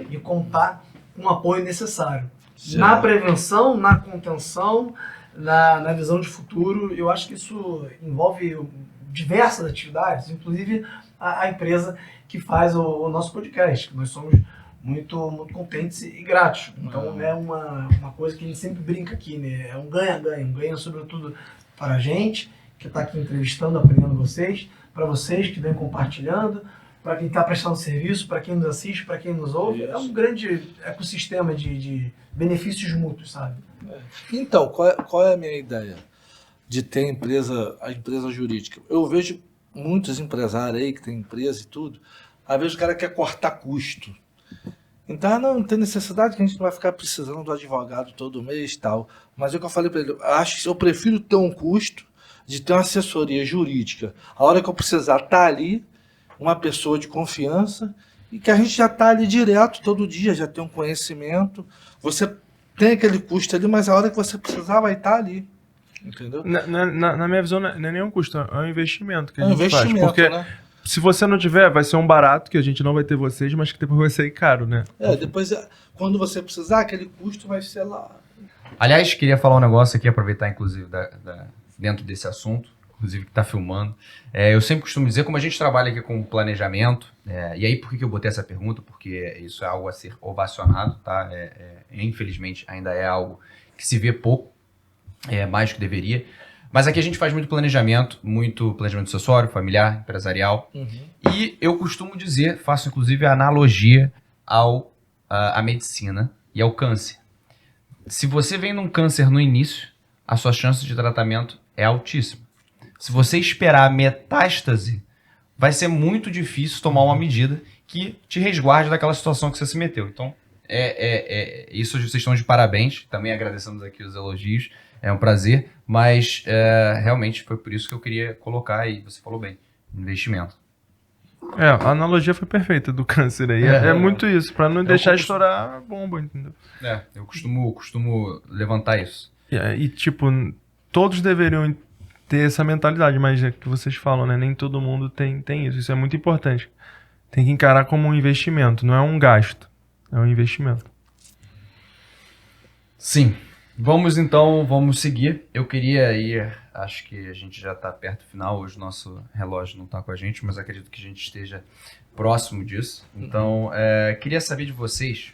e contar com o apoio necessário. Certo. Na prevenção, na contenção, na visão de futuro, eu acho que isso envolve diversas atividades, inclusive a empresa que faz o nosso podcast. Nós somos muito contentes e gratos. Então é uma coisa que a gente sempre brinca aqui, né? É um ganha-ganha. Um ganha sobretudo para a gente, que está aqui entrevistando, aprendendo vocês, para vocês que vêm compartilhando, para quem está prestando serviço, para quem nos assiste, para quem nos ouve. É um grande ecossistema de benefícios mútuos, sabe? Então, qual é a minha ideia de ter a empresa jurídica? Eu vejo muitos empresários aí que tem empresa e tudo, às vezes o cara quer cortar custo. Então, não tem necessidade, que a gente não vai ficar precisando do advogado todo mês e tal. Mas é o que eu falei para ele, eu prefiro ter um custo de ter uma assessoria jurídica. A hora que eu precisar estar ali, uma pessoa de confiança, e que a gente já está ali direto todo dia, já tem um conhecimento. Você tem aquele custo ali, mas a hora que você precisar vai estar ali. Entendeu? Na minha visão, não é nenhum custo, é um investimento que a É um gente faz. investimento, Porque né? se você não tiver, vai ser um barato, que a gente não vai ter vocês, mas que depois vai sair caro, né? Depois, quando você precisar, aquele custo vai ser lá. Aliás, queria falar um negócio aqui, aproveitar inclusive dentro desse assunto, inclusive que está filmando. Eu sempre costumo dizer, como a gente trabalha aqui com planejamento, e aí por que eu botei essa pergunta? Porque isso é algo a ser ovacionado, tá? Infelizmente ainda é algo que se vê pouco, mais do que deveria. Mas aqui a gente faz muito planejamento sucessório, familiar, empresarial. E eu costumo dizer, faço inclusive a analogia à medicina e ao câncer. Se você vem num câncer no início, a sua chance de tratamento é altíssima. Se você esperar a metástase, vai ser muito difícil tomar uma medida que te resguarde daquela situação que você se meteu. Então, isso vocês estão de parabéns. Também agradecemos aqui os elogios. É um prazer, mas realmente foi por isso que eu queria colocar aí, você falou bem, investimento. A analogia foi perfeita do câncer aí. É muito isso, pra não deixar estourar a bomba, entendeu? Eu costumo levantar isso. E tipo, todos deveriam ter essa mentalidade, mas é que vocês falam, né? Nem todo mundo tem isso. Isso é muito importante. Tem que encarar como um investimento, não é um gasto. É um investimento. Sim. Vamos seguir. Eu queria ir, acho que a gente já está perto do final, hoje o nosso relógio não está com a gente, mas acredito que a gente esteja próximo disso. Então, queria saber de vocês,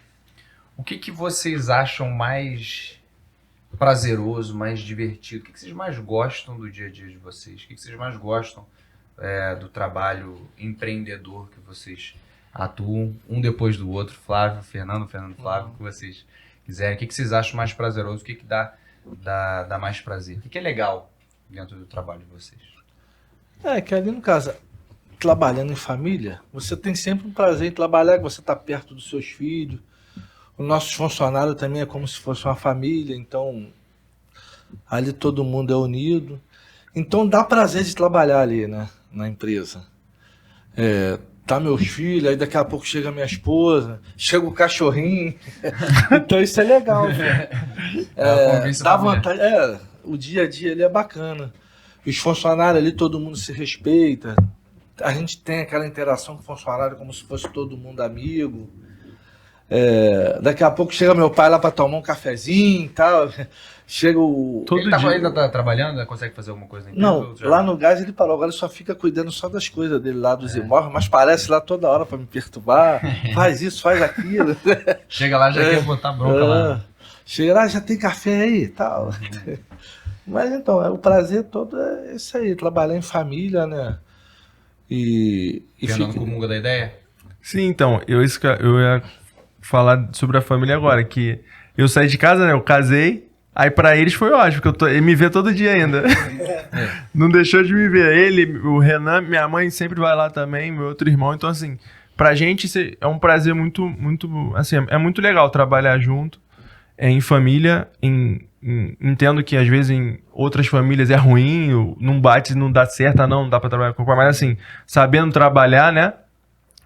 o que vocês acham mais prazeroso, mais divertido? O que vocês mais gostam do dia a dia de vocês? O que vocês mais gostam do trabalho empreendedor que vocês atuam, um depois do outro? Flávio, Fernando, Flávio, o que vocês quiserem. O que vocês acham mais prazeroso? O que dá mais prazer? O que é legal dentro do trabalho de vocês? Que ali no caso, trabalhando em família, você tem sempre um prazer em trabalhar, que você está perto dos seus filhos. O nosso funcionário também é como se fosse uma família, então ali todo mundo é unido. Então dá prazer de trabalhar ali, né, na empresa. Tá meus filhos, aí daqui a pouco chega minha esposa, chega o cachorrinho. Então isso é legal, velho. Dá vontade. O dia a dia ali é bacana. Os funcionários ali, todo mundo se respeita. A gente tem aquela interação com o funcionário como se fosse todo mundo amigo. Daqui a pouco chega meu pai lá para tomar um cafezinho e tal. Chega o... Ele ainda tá trabalhando? Consegue fazer alguma coisa na empresa? Não, lá no gás ele parou. Agora ele só fica cuidando só das coisas dele lá, dos imóveis, mas parece lá toda hora para me perturbar. Faz isso, faz aquilo. Chega lá, já quer botar bronca lá. Chega lá, já tem café aí e tal. Mas então, o prazer todo é isso aí, trabalhar em família, né? E Fernando comunga da ideia? Sim, então, eu ia falar sobre a família agora, que eu saí de casa, né? Eu casei, aí pra eles foi ótimo, porque ele me vê todo dia ainda. Não deixou de me ver. Ele, o Renan, minha mãe sempre vai lá também, meu outro irmão. Então, assim, pra gente é um prazer muito, muito, assim, é muito legal trabalhar junto, em família, entendo que às vezes em outras famílias é ruim, não bate, não dá certo, não dá pra trabalhar com o pai, mas assim, sabendo trabalhar, né?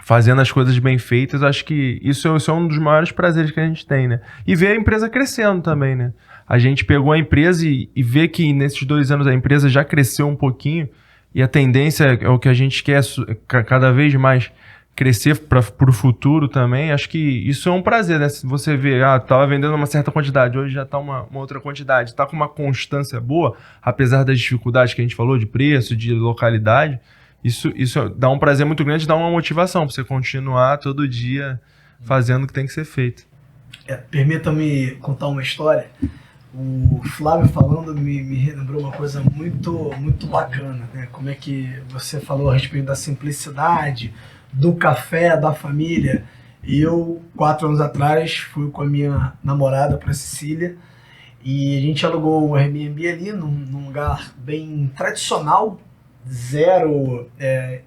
Fazendo as coisas bem feitas, acho que isso é um dos maiores prazeres que a gente tem, né? E ver a empresa crescendo também, né? A gente pegou a empresa e vê que nesses 2 anos a empresa já cresceu um pouquinho e a tendência é o que a gente quer cada vez mais crescer para o futuro também. Acho que isso é um prazer, né? Se você vê, tava vendendo uma certa quantidade, hoje já tá uma outra quantidade, tá com uma constância boa, apesar das dificuldades que a gente falou, de preço, de localidade. Isso dá um prazer muito grande, dá uma motivação para você continuar todo dia fazendo o que tem que ser feito. Permita-me contar uma história. O Flávio falando me relembrou uma coisa muito, muito bacana, né? Como é que você falou a respeito da simplicidade, do café, da família. E eu, 4 anos atrás, fui com a minha namorada para Sicília e a gente alugou um Airbnb ali num lugar bem tradicional, zero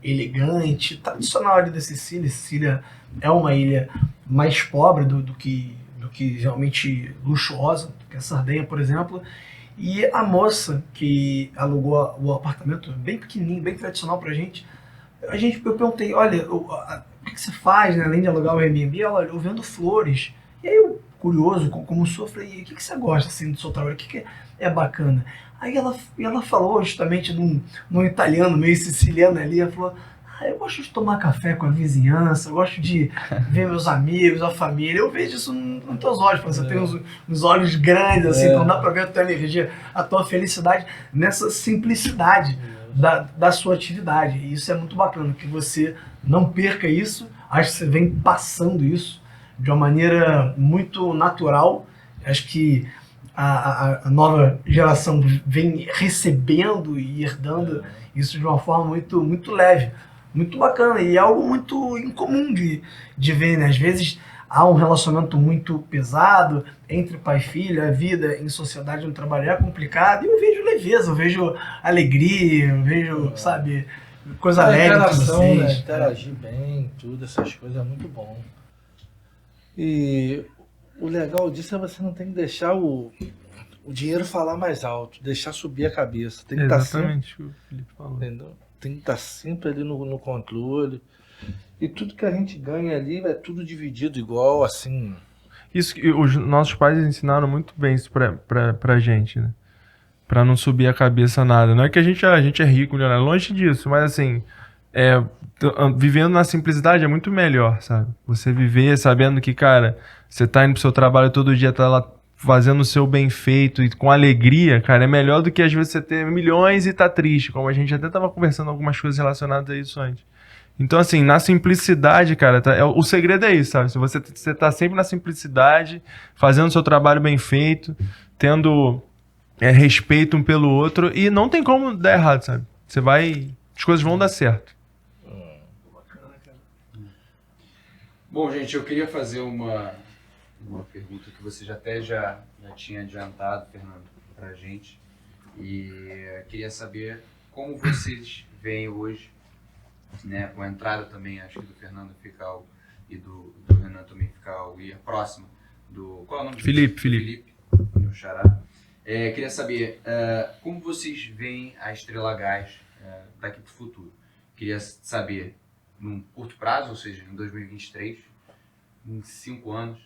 elegante, tradicional ali da Sicília. Sicília é uma ilha mais pobre do que realmente luxuosa, do que a Sardenha, por exemplo. E a moça que alugou o apartamento, bem pequenininho, bem tradicional pra gente, eu perguntei, olha, o que você faz, né, além de alugar o Airbnb? Olha, eu vendo flores. E aí eu, curioso, como sou, falei, o que você gosta assim, do seu trabalho? O que é bacana? Aí ela falou justamente num italiano meio siciliano ali, ela falou, eu gosto de tomar café com a vizinhança, eu gosto de ver meus amigos, a família. Eu vejo isso nos teus olhos, você tem uns olhos grandes, assim, então dá pra ver a tua energia, a tua felicidade nessa simplicidade da sua atividade. E isso é muito bacana, que você não perca isso. Acho que você vem passando isso de uma maneira muito natural. Acho que a nova geração vem recebendo e herdando isso de uma forma muito, muito leve, muito bacana, e é algo muito incomum de ver, né? Às vezes há um relacionamento muito pesado entre pai e filho, a vida em sociedade no trabalho é complicada, e eu vejo leveza, eu vejo alegria, eu vejo, sabe, coisa leve entre vocês. Né? Interagir bem, tudo, essas coisas é muito bom. E o legal disso é você não tem que deixar o dinheiro falar mais alto, deixar subir a cabeça. Tem que Exatamente o que o Felipe falou. Entendeu? Tem que estar sempre ali no controle. E tudo que a gente ganha ali é tudo dividido igual, assim. Isso que os nossos pais ensinaram muito bem isso pra gente, né? Pra não subir a cabeça nada. Não é que a gente é rico, né? Longe disso, mas assim, vivendo na simplicidade é muito melhor, sabe? Você viver sabendo que, cara, você tá indo pro seu trabalho todo dia, tá lá fazendo o seu bem feito e com alegria, cara, é melhor do que às vezes você ter milhões e tá triste, como a gente até tava conversando algumas coisas relacionadas a isso antes. Então, assim, na simplicidade, cara, o segredo é isso, sabe? Se você tá sempre na simplicidade, fazendo o seu trabalho bem feito, tendo respeito um pelo outro, e não tem como dar errado, sabe? As coisas vão dar certo. Bom, gente, eu queria fazer uma pergunta que você já tinha adiantado, Fernando, pra gente. E queria saber como vocês veem hoje, né, com a entrada também, acho que do Fernando Fical e do Renan também Fical, e a próxima do... Qual é o nome? Felipe. Meu xará. Queria saber como vocês veem a Estrela Gás daqui para o futuro. Queria saber, num curto prazo, ou seja, em 2023, em 5 anos,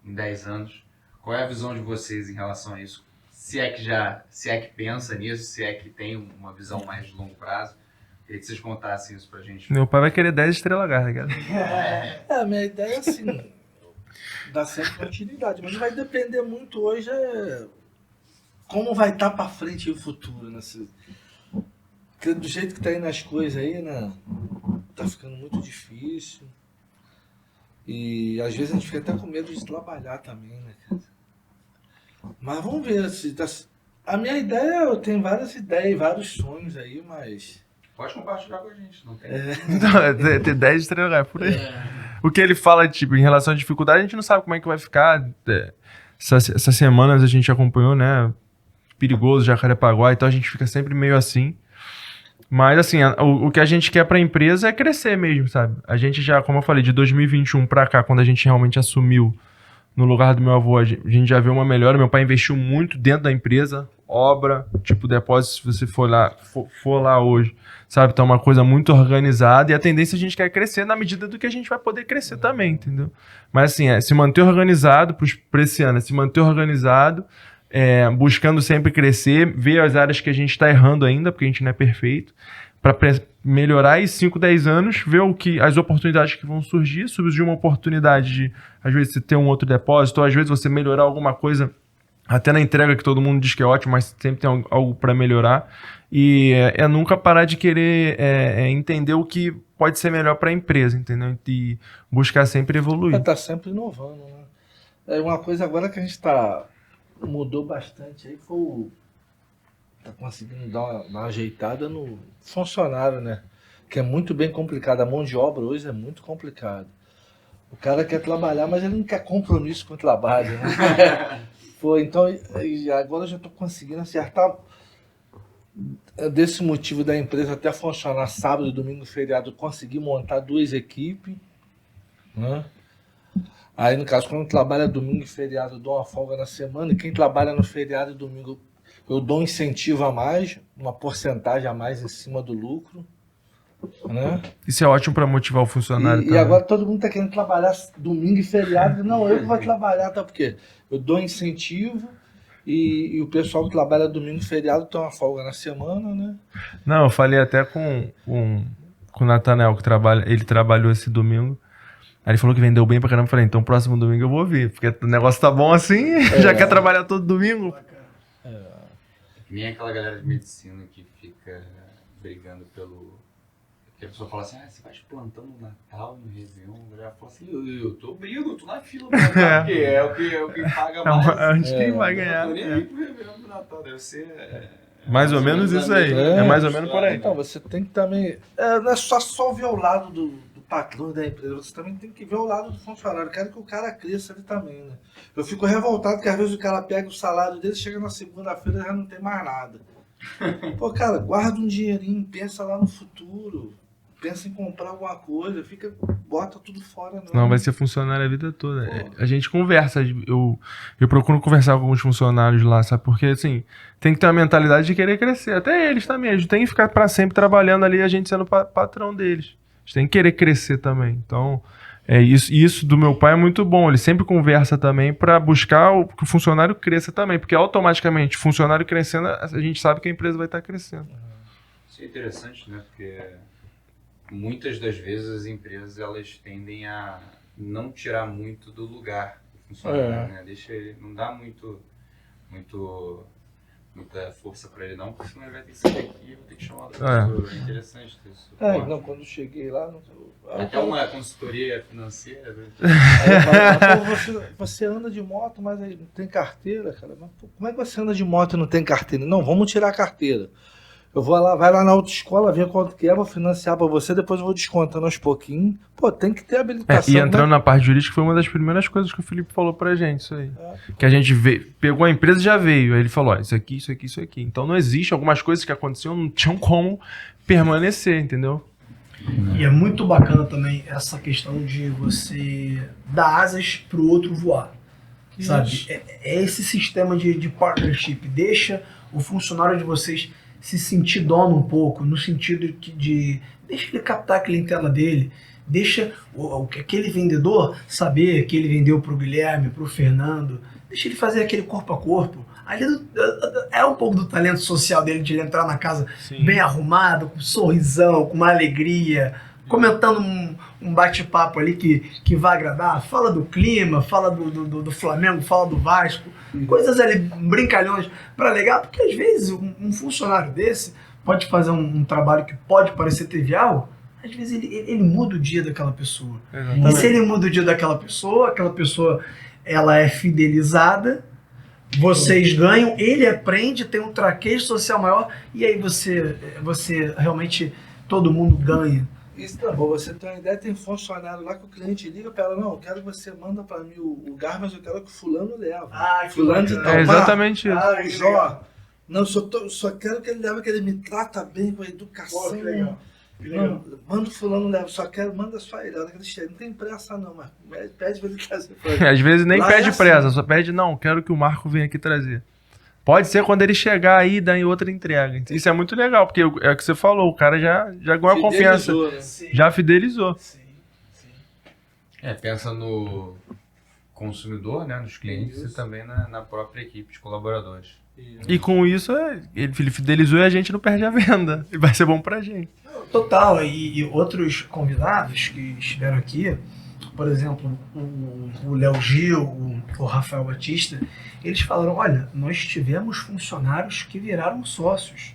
em 10 anos, qual é a visão de vocês em relação a isso? Se é que pensa nisso, se é que tem uma visão mais de longo prazo. Queria que vocês contassem isso pra gente. Meu pai vai querer 10 estrelas Gás, cara. A minha ideia é assim, dar sempre continuidade, mas vai depender muito hoje como vai estar para frente o futuro, né? Porque do jeito que tá indo as coisas aí, né? Tá ficando muito difícil. E às vezes a gente fica até com medo de trabalhar também, né, cara? Mas vamos ver se tá... A minha ideia, eu tenho várias ideias, vários sonhos aí, mas... Pode compartilhar com a gente, não tem? Não, tem 10 estrelas Gás por aí. O que ele fala, tipo, em relação à dificuldade, a gente não sabe como é que vai ficar. Essas semanas a gente acompanhou, né? Perigoso, Jacarepaguá, então a gente fica sempre meio assim. Mas, assim, o que a gente quer pra empresa é crescer mesmo, sabe? A gente já, como eu falei, de 2021 pra cá, quando a gente realmente assumiu no lugar do meu avô, a gente já viu uma melhora. Meu pai investiu muito dentro da empresa, obra, tipo depósito, se você for lá hoje, sabe? Tá uma coisa muito organizada e a tendência a gente quer crescer na medida do que a gente vai poder crescer também, entendeu? Mas, assim, se manter organizado pra esse ano, se manter organizado, buscando sempre crescer, ver as áreas que a gente está errando ainda, porque a gente não é perfeito, para melhorar e 5, 10 anos, ver as oportunidades que vão surgir, surgir uma oportunidade de, às vezes, você ter um outro depósito, ou às vezes você melhorar alguma coisa, até na entrega que todo mundo diz que é ótimo, mas sempre tem algo para melhorar, e nunca parar de querer entender o que pode ser melhor para a empresa, entendeu? E buscar sempre evoluir. Tá sempre inovando, né? É uma coisa agora que a gente mudou bastante aí, tá conseguindo dar uma ajeitada no funcionário, né? Que é muito bem complicado. A mão de obra hoje é muito complicado. O cara quer trabalhar, mas ele não quer compromisso com o trabalho, né? Então, agora eu já estou conseguindo acertar desse motivo da empresa até funcionar sábado, domingo, feriado, conseguir montar 2 equipes, né? Aí, no caso, quando trabalha domingo e feriado, eu dou uma folga na semana, e quem trabalha no feriado e domingo, eu dou um incentivo a mais, uma porcentagem a mais em cima do lucro, né? Isso é ótimo para motivar o funcionário E também. agora todo mundo está querendo trabalhar domingo e feriado. Não, eu que vou trabalhar, tá? Porque eu dou incentivo e o pessoal que trabalha domingo e feriado tem uma folga na semana, né? Não, eu falei até com o Nathanael, ele trabalhou esse domingo. Aí ele falou que vendeu bem pra caramba. Eu falei, então próximo domingo eu vou vir, porque o negócio tá bom assim, já quer trabalhar todo domingo. Que nem aquela galera de medicina que fica brigando pelo... Que a pessoa fala assim, você faz plantão no Natal, no Réveillon. A galera fala assim, eu tô brindo, eu tô na fila do Natal, porque é o que paga mais. Antes quem vai ganhar. Eu tô nem aí pro Réveillon do Natal, deve ser... Mais ou menos isso aí. É mais ou menos por aí. Então, você tem que também... não é só ver o lado do patrão da empresa, você também tem que ver o lado do funcionário. Eu quero que o cara cresça ali também, né? Eu fico revoltado que às vezes o cara pega o salário dele, chega na segunda-feira e já não tem mais nada. Pô, cara, guarda um dinheirinho, pensa lá no futuro, pensa em comprar alguma coisa, bota tudo fora. Não, vai ser funcionário a vida toda. Pô. A gente conversa, eu procuro conversar com alguns funcionários lá, sabe? Porque, assim, tem que ter uma mentalidade de querer crescer. Até eles também, a gente tem que ficar pra sempre trabalhando ali, a gente sendo patrão deles. A gente tem que querer crescer também. Então, isso do meu pai é muito bom. Ele sempre conversa também para buscar que o funcionário cresça também. Porque automaticamente, o funcionário crescendo, a gente sabe que a empresa vai estar crescendo. Isso é interessante, né? Porque muitas das vezes as empresas elas tendem a não tirar muito do lugar do funcionário, né? Não dá muito muita força pra ele não, porque senão ele vai ter que sair daqui e vou ter que chamar outra pessoa. É interessante ter isso. Não, quando eu cheguei lá... Até uma consultoria financeira. Né? Você anda de moto, mas aí não tem carteira, cara. Mas, pô, como é que você anda de moto e não tem carteira? Não, vamos tirar a carteira. Eu vou lá, vai lá na autoescola, ver quanto que é, vou financiar pra você, depois eu vou descontando aos pouquinhos. Pô, tem que ter habilitação. E entrando na parte jurídica, foi uma das primeiras coisas que o Felipe falou pra gente, isso aí. Que a gente pegou a empresa e já veio. Aí ele falou, ó, isso aqui, isso aqui, isso aqui. Então não existe, algumas coisas que aconteciam não tinham como permanecer, entendeu? E é muito bacana também essa questão de você dar asas pro outro voar. Sabe? É esse sistema de partnership. Deixa o funcionário de vocês se sentir dono um pouco, no sentido de deixa ele captar a clientela dele, deixa aquele vendedor saber que ele vendeu pro Guilherme, pro Fernando, deixa ele fazer aquele corpo a corpo. Ali é um pouco do talento social dele, de ele entrar na casa bem arrumado, com um sorrisão, com uma alegria, comentando um bate-papo ali que vai agradar, fala do clima, fala do Flamengo, fala do Vasco, coisas ali, brincalhões para legal, porque às vezes um funcionário desse pode fazer um trabalho que pode parecer trivial, às vezes ele muda o dia daquela pessoa. Exatamente. E se ele muda o dia daquela pessoa ela é fidelizada, vocês ganham, ele aprende, tem um traquejo social maior, e aí você realmente, todo mundo ganha. Isso tá bom, você tem uma ideia, tem funcionário lá que o cliente liga para ela, não, eu quero que você manda para mim o lugar, mas eu quero que fulano leva. Fulano de tal. É exatamente isso. Não, só quero que ele leve, que ele me trata bem com a educação. Pô, que legal. Não, manda o fulano leva, manda só ele, a hora que ele chega. Não tem pressa não, mas pede pra ele trazer pra ele. Às vezes nem Lá pede é assim. pressa, só pede, não, quero que o Marco venha aqui trazer. Pode ser quando ele chegar aí e dar em outra entrega. Isso é muito legal, porque é o que você falou, o cara já ganhou a confiança, Fidelizou, né? já fidelizou. Sim. Pensa no consumidor, né, nos clientes e também na própria equipe de colaboradores. E com isso, ele fidelizou e a gente não perde a venda. E vai ser bom pra gente. Total, e outros convidados que estiveram aqui, por exemplo, o Léo Gil, o Rafael Batista, eles falaram, olha, nós tivemos funcionários que viraram sócios.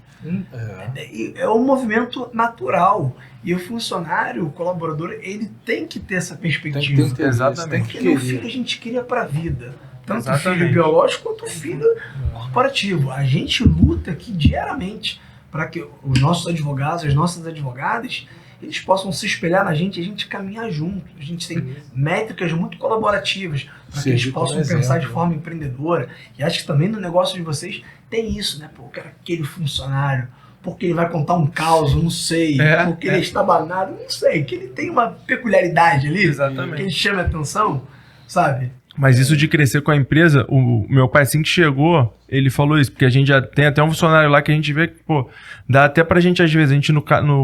É um movimento natural. E o funcionário, o colaborador, ele tem que ter essa perspectiva. Tem que ter Exatamente. Porque no filho a gente cria para a vida. Tanto o Exatamente. filho biológico quanto o filho corporativo. A gente luta aqui diariamente para que os nossos advogados, as nossas advogadas, eles possam se espelhar na gente e a gente caminhar junto. A gente tem métricas muito colaborativas para que eles possam pensar de forma empreendedora. E acho que também no negócio de vocês tem isso, né? Pô, eu quero aquele funcionário, porque ele vai contar um caos, não sei, porque ele é estabanado, não sei, que ele tem uma peculiaridade ali, Exatamente. que ele chama a atenção, sabe? Mas isso de crescer com a empresa, o meu pai assim que chegou, ele falou isso, porque a gente já tem até um funcionário lá que a gente vê que, pô, dá até pra gente às vezes, a gente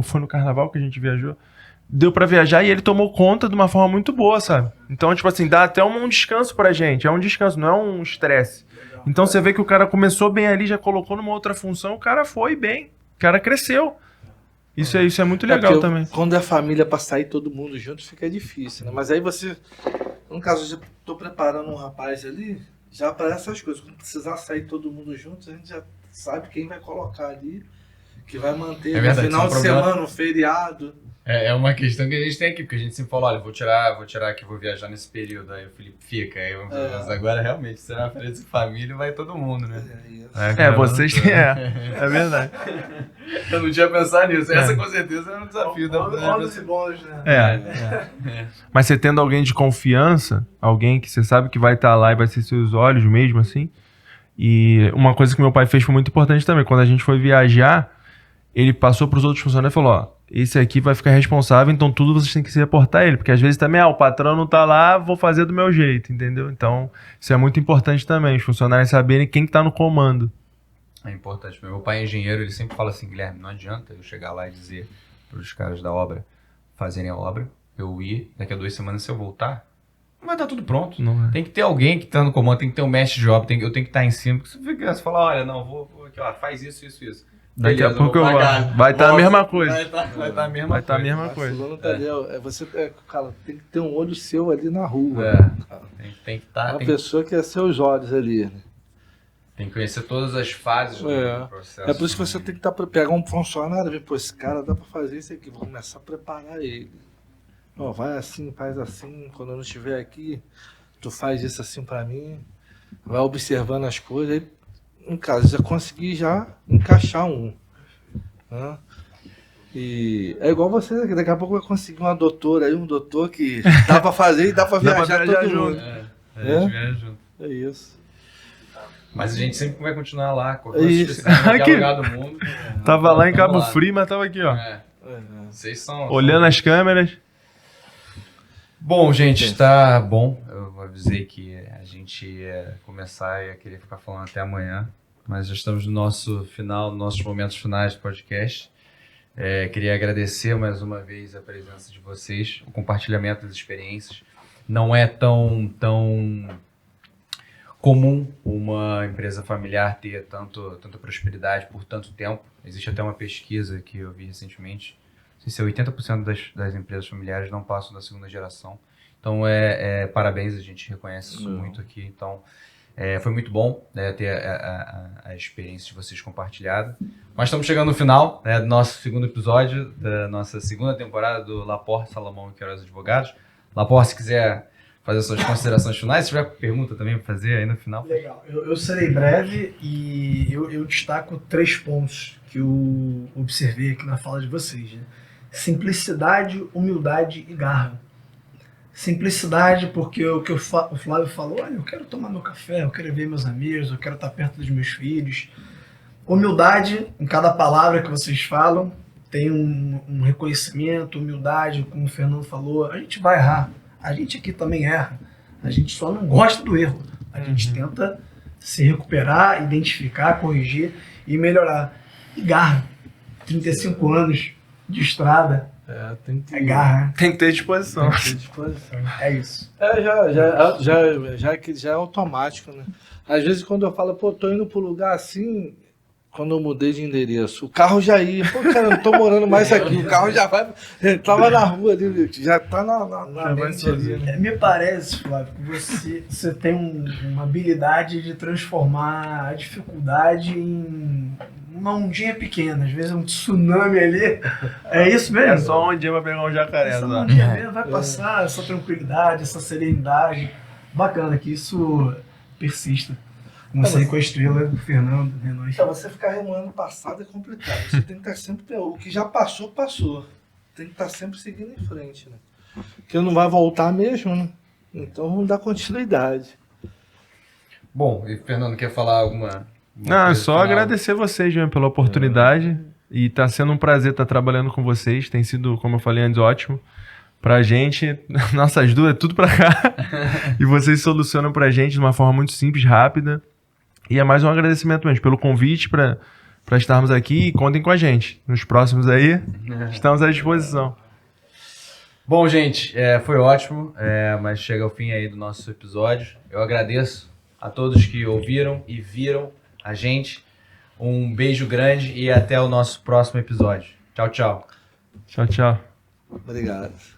foi no carnaval que a gente viajou, deu pra viajar e ele tomou conta de uma forma muito boa, sabe? Então, tipo assim, dá até um descanso pra gente, é um descanso, não é um estresse. Então você vê que o cara começou bem ali, já colocou numa outra função, o cara foi bem, o cara cresceu. Isso é muito legal porque também. Quando é família pra sair todo mundo junto, fica difícil, né? Mas aí você, no caso, eu já tô preparando um rapaz ali, já para essas coisas. Quando precisar sair todo mundo junto, a gente já sabe quem vai colocar ali, que vai manter no verdade, final de isso é um problema. semana, um feriado. É uma questão que a gente tem aqui, porque a gente sempre falou, olha, vou tirar aqui, vou viajar nesse período, aí o Felipe fica, aí mas agora realmente, será uma feliz família, vai todo mundo, né? Vocês têm, é verdade. Eu não tinha pensado nisso, essa com certeza era um desafio da Ônus e bônus, né? Mas você tendo alguém de confiança, alguém que você sabe que vai estar lá e vai ser seus olhos mesmo, assim. E uma coisa que meu pai fez foi muito importante também. Quando a gente foi viajar, ele passou para os outros funcionários e falou, ó, esse aqui vai ficar responsável, então tudo vocês têm que se reportar a ele. Porque às vezes também, o patrão não tá lá, vou fazer do meu jeito, entendeu? Então, isso é muito importante também, os funcionários saberem quem que tá no comando. É importante. Meu pai é engenheiro, ele sempre fala assim, Guilherme, não adianta eu chegar lá e dizer para os caras da obra fazerem a obra, eu ir, daqui a 2 semanas se eu voltar, não vai estar tudo pronto. Não é. Tem que ter alguém que tá no comando, tem que ter um mestre de obra, eu tenho que estar em cima. Porque você fala, olha, não, vou aqui, ó, faz isso. Daqui a Beleza, pouco vou eu vou. pagar. Vai estar a mesma coisa. Vai estar a mesma Vai estar a coisa. mesma coisa. Fulano tá ali, cara, tem que ter um olho seu ali na rua. É. Tem que estar. Uma pessoa que é seus olhos ali, né? Tem que conhecer todas as fases do processo. É por isso que você tem que pegar um funcionário e ver, pô, esse cara dá pra fazer isso aqui, vou começar a preparar ele. Ó, vai assim, faz assim, quando eu não estiver aqui, tu faz isso assim pra mim, vai observando as coisas, aí, em casa, já consegui já encaixar um. Né? E é igual vocês aqui, daqui a pouco vai conseguir uma doutora aí, um doutor que dá pra fazer e dá pra viajar todo mundo. A gente viaja junto. É isso. Mas a gente sempre vai continuar lá, com Isso. qualquer lugar do mundo. Tava lá em Vamos Cabo lá. Frio, mas tava aqui, ó. Vocês são... Olhando as câmeras. Bom, gente, tá bom. Eu avisei que a gente ia começar e ia querer ficar falando até amanhã. Mas já estamos no nosso final, nos nossos momentos finais do podcast. Queria agradecer mais uma vez a presença de vocês, o compartilhamento das experiências. Não é tão comum uma empresa familiar ter tanta prosperidade por tanto tempo. Existe até uma pesquisa que eu vi recentemente. Não sei se 80% das empresas familiares não passam da segunda geração. Então, parabéns, a gente reconhece isso muito aqui. Então, foi muito bom ter a experiência de vocês compartilhada. Mas estamos chegando no final do nosso segundo episódio, da nossa segunda temporada do Laporte, Salomão e Queiroz Advogados. Laporte, se quiser fazer suas considerações finais, se tiver pergunta também para fazer aí no final. Legal, eu serei breve e eu destaco 3 pontos que eu observei aqui na fala de vocês. Né? Simplicidade, humildade e garra. Simplicidade porque o que o Flávio falou, olha, eu quero tomar meu café, eu quero ver meus amigos, eu quero estar perto dos meus filhos. Humildade, em cada palavra que vocês falam, tem um reconhecimento, humildade, como o Fernando falou, a gente vai errar. A gente aqui também erra, a gente só não gosta do erro. A gente tenta se recuperar, identificar, corrigir e melhorar. E garra, 35 anos de estrada, Tem que é garra, Tem que ter disposição. ter disposição. é isso. Já é automático, né? Às vezes quando eu falo, pô, tô indo pro lugar assim, quando eu mudei de endereço, o carro já ia. Pô, cara, eu não tô morando mais aqui, o carro já vai. Tava na rua ali, já tá na mente ali, né? Me parece, Flávio, que você tem uma habilidade de transformar a dificuldade em uma ondinha pequena. Às vezes é um tsunami ali. É isso mesmo? É só um dia pra pegar um jacaré. Essa Lá. ondinha mesmo vai passar, essa tranquilidade, essa serenidade. Bacana que isso persista. Comecei com a estrela do Fernando, Renan. Então, você ficar remoendo o passado é complicado. Você tem que estar sempre... O que já passou, passou. Tem que estar sempre seguindo em frente, né? Porque não vai voltar mesmo, né? Então vamos dar continuidade. Bom, e Fernando, quer falar alguma Não, é coisa só final? agradecer vocês mesmo pela oportunidade. E tá sendo um prazer estar trabalhando com vocês. Tem sido, como eu falei antes, ótimo. Pra gente, nossas dúvidas, tudo pra cá. E vocês solucionam pra gente de uma forma muito simples, rápida. E é mais um agradecimento mesmo pelo convite pra estarmos aqui. E contem com a gente. Nos próximos aí, estamos à disposição. Bom, gente, foi ótimo, mas chega ao fim aí do nosso episódio. Eu agradeço a todos que ouviram e viram a gente. Um beijo grande e até o nosso próximo episódio. Tchau, tchau. Tchau, tchau. Obrigado.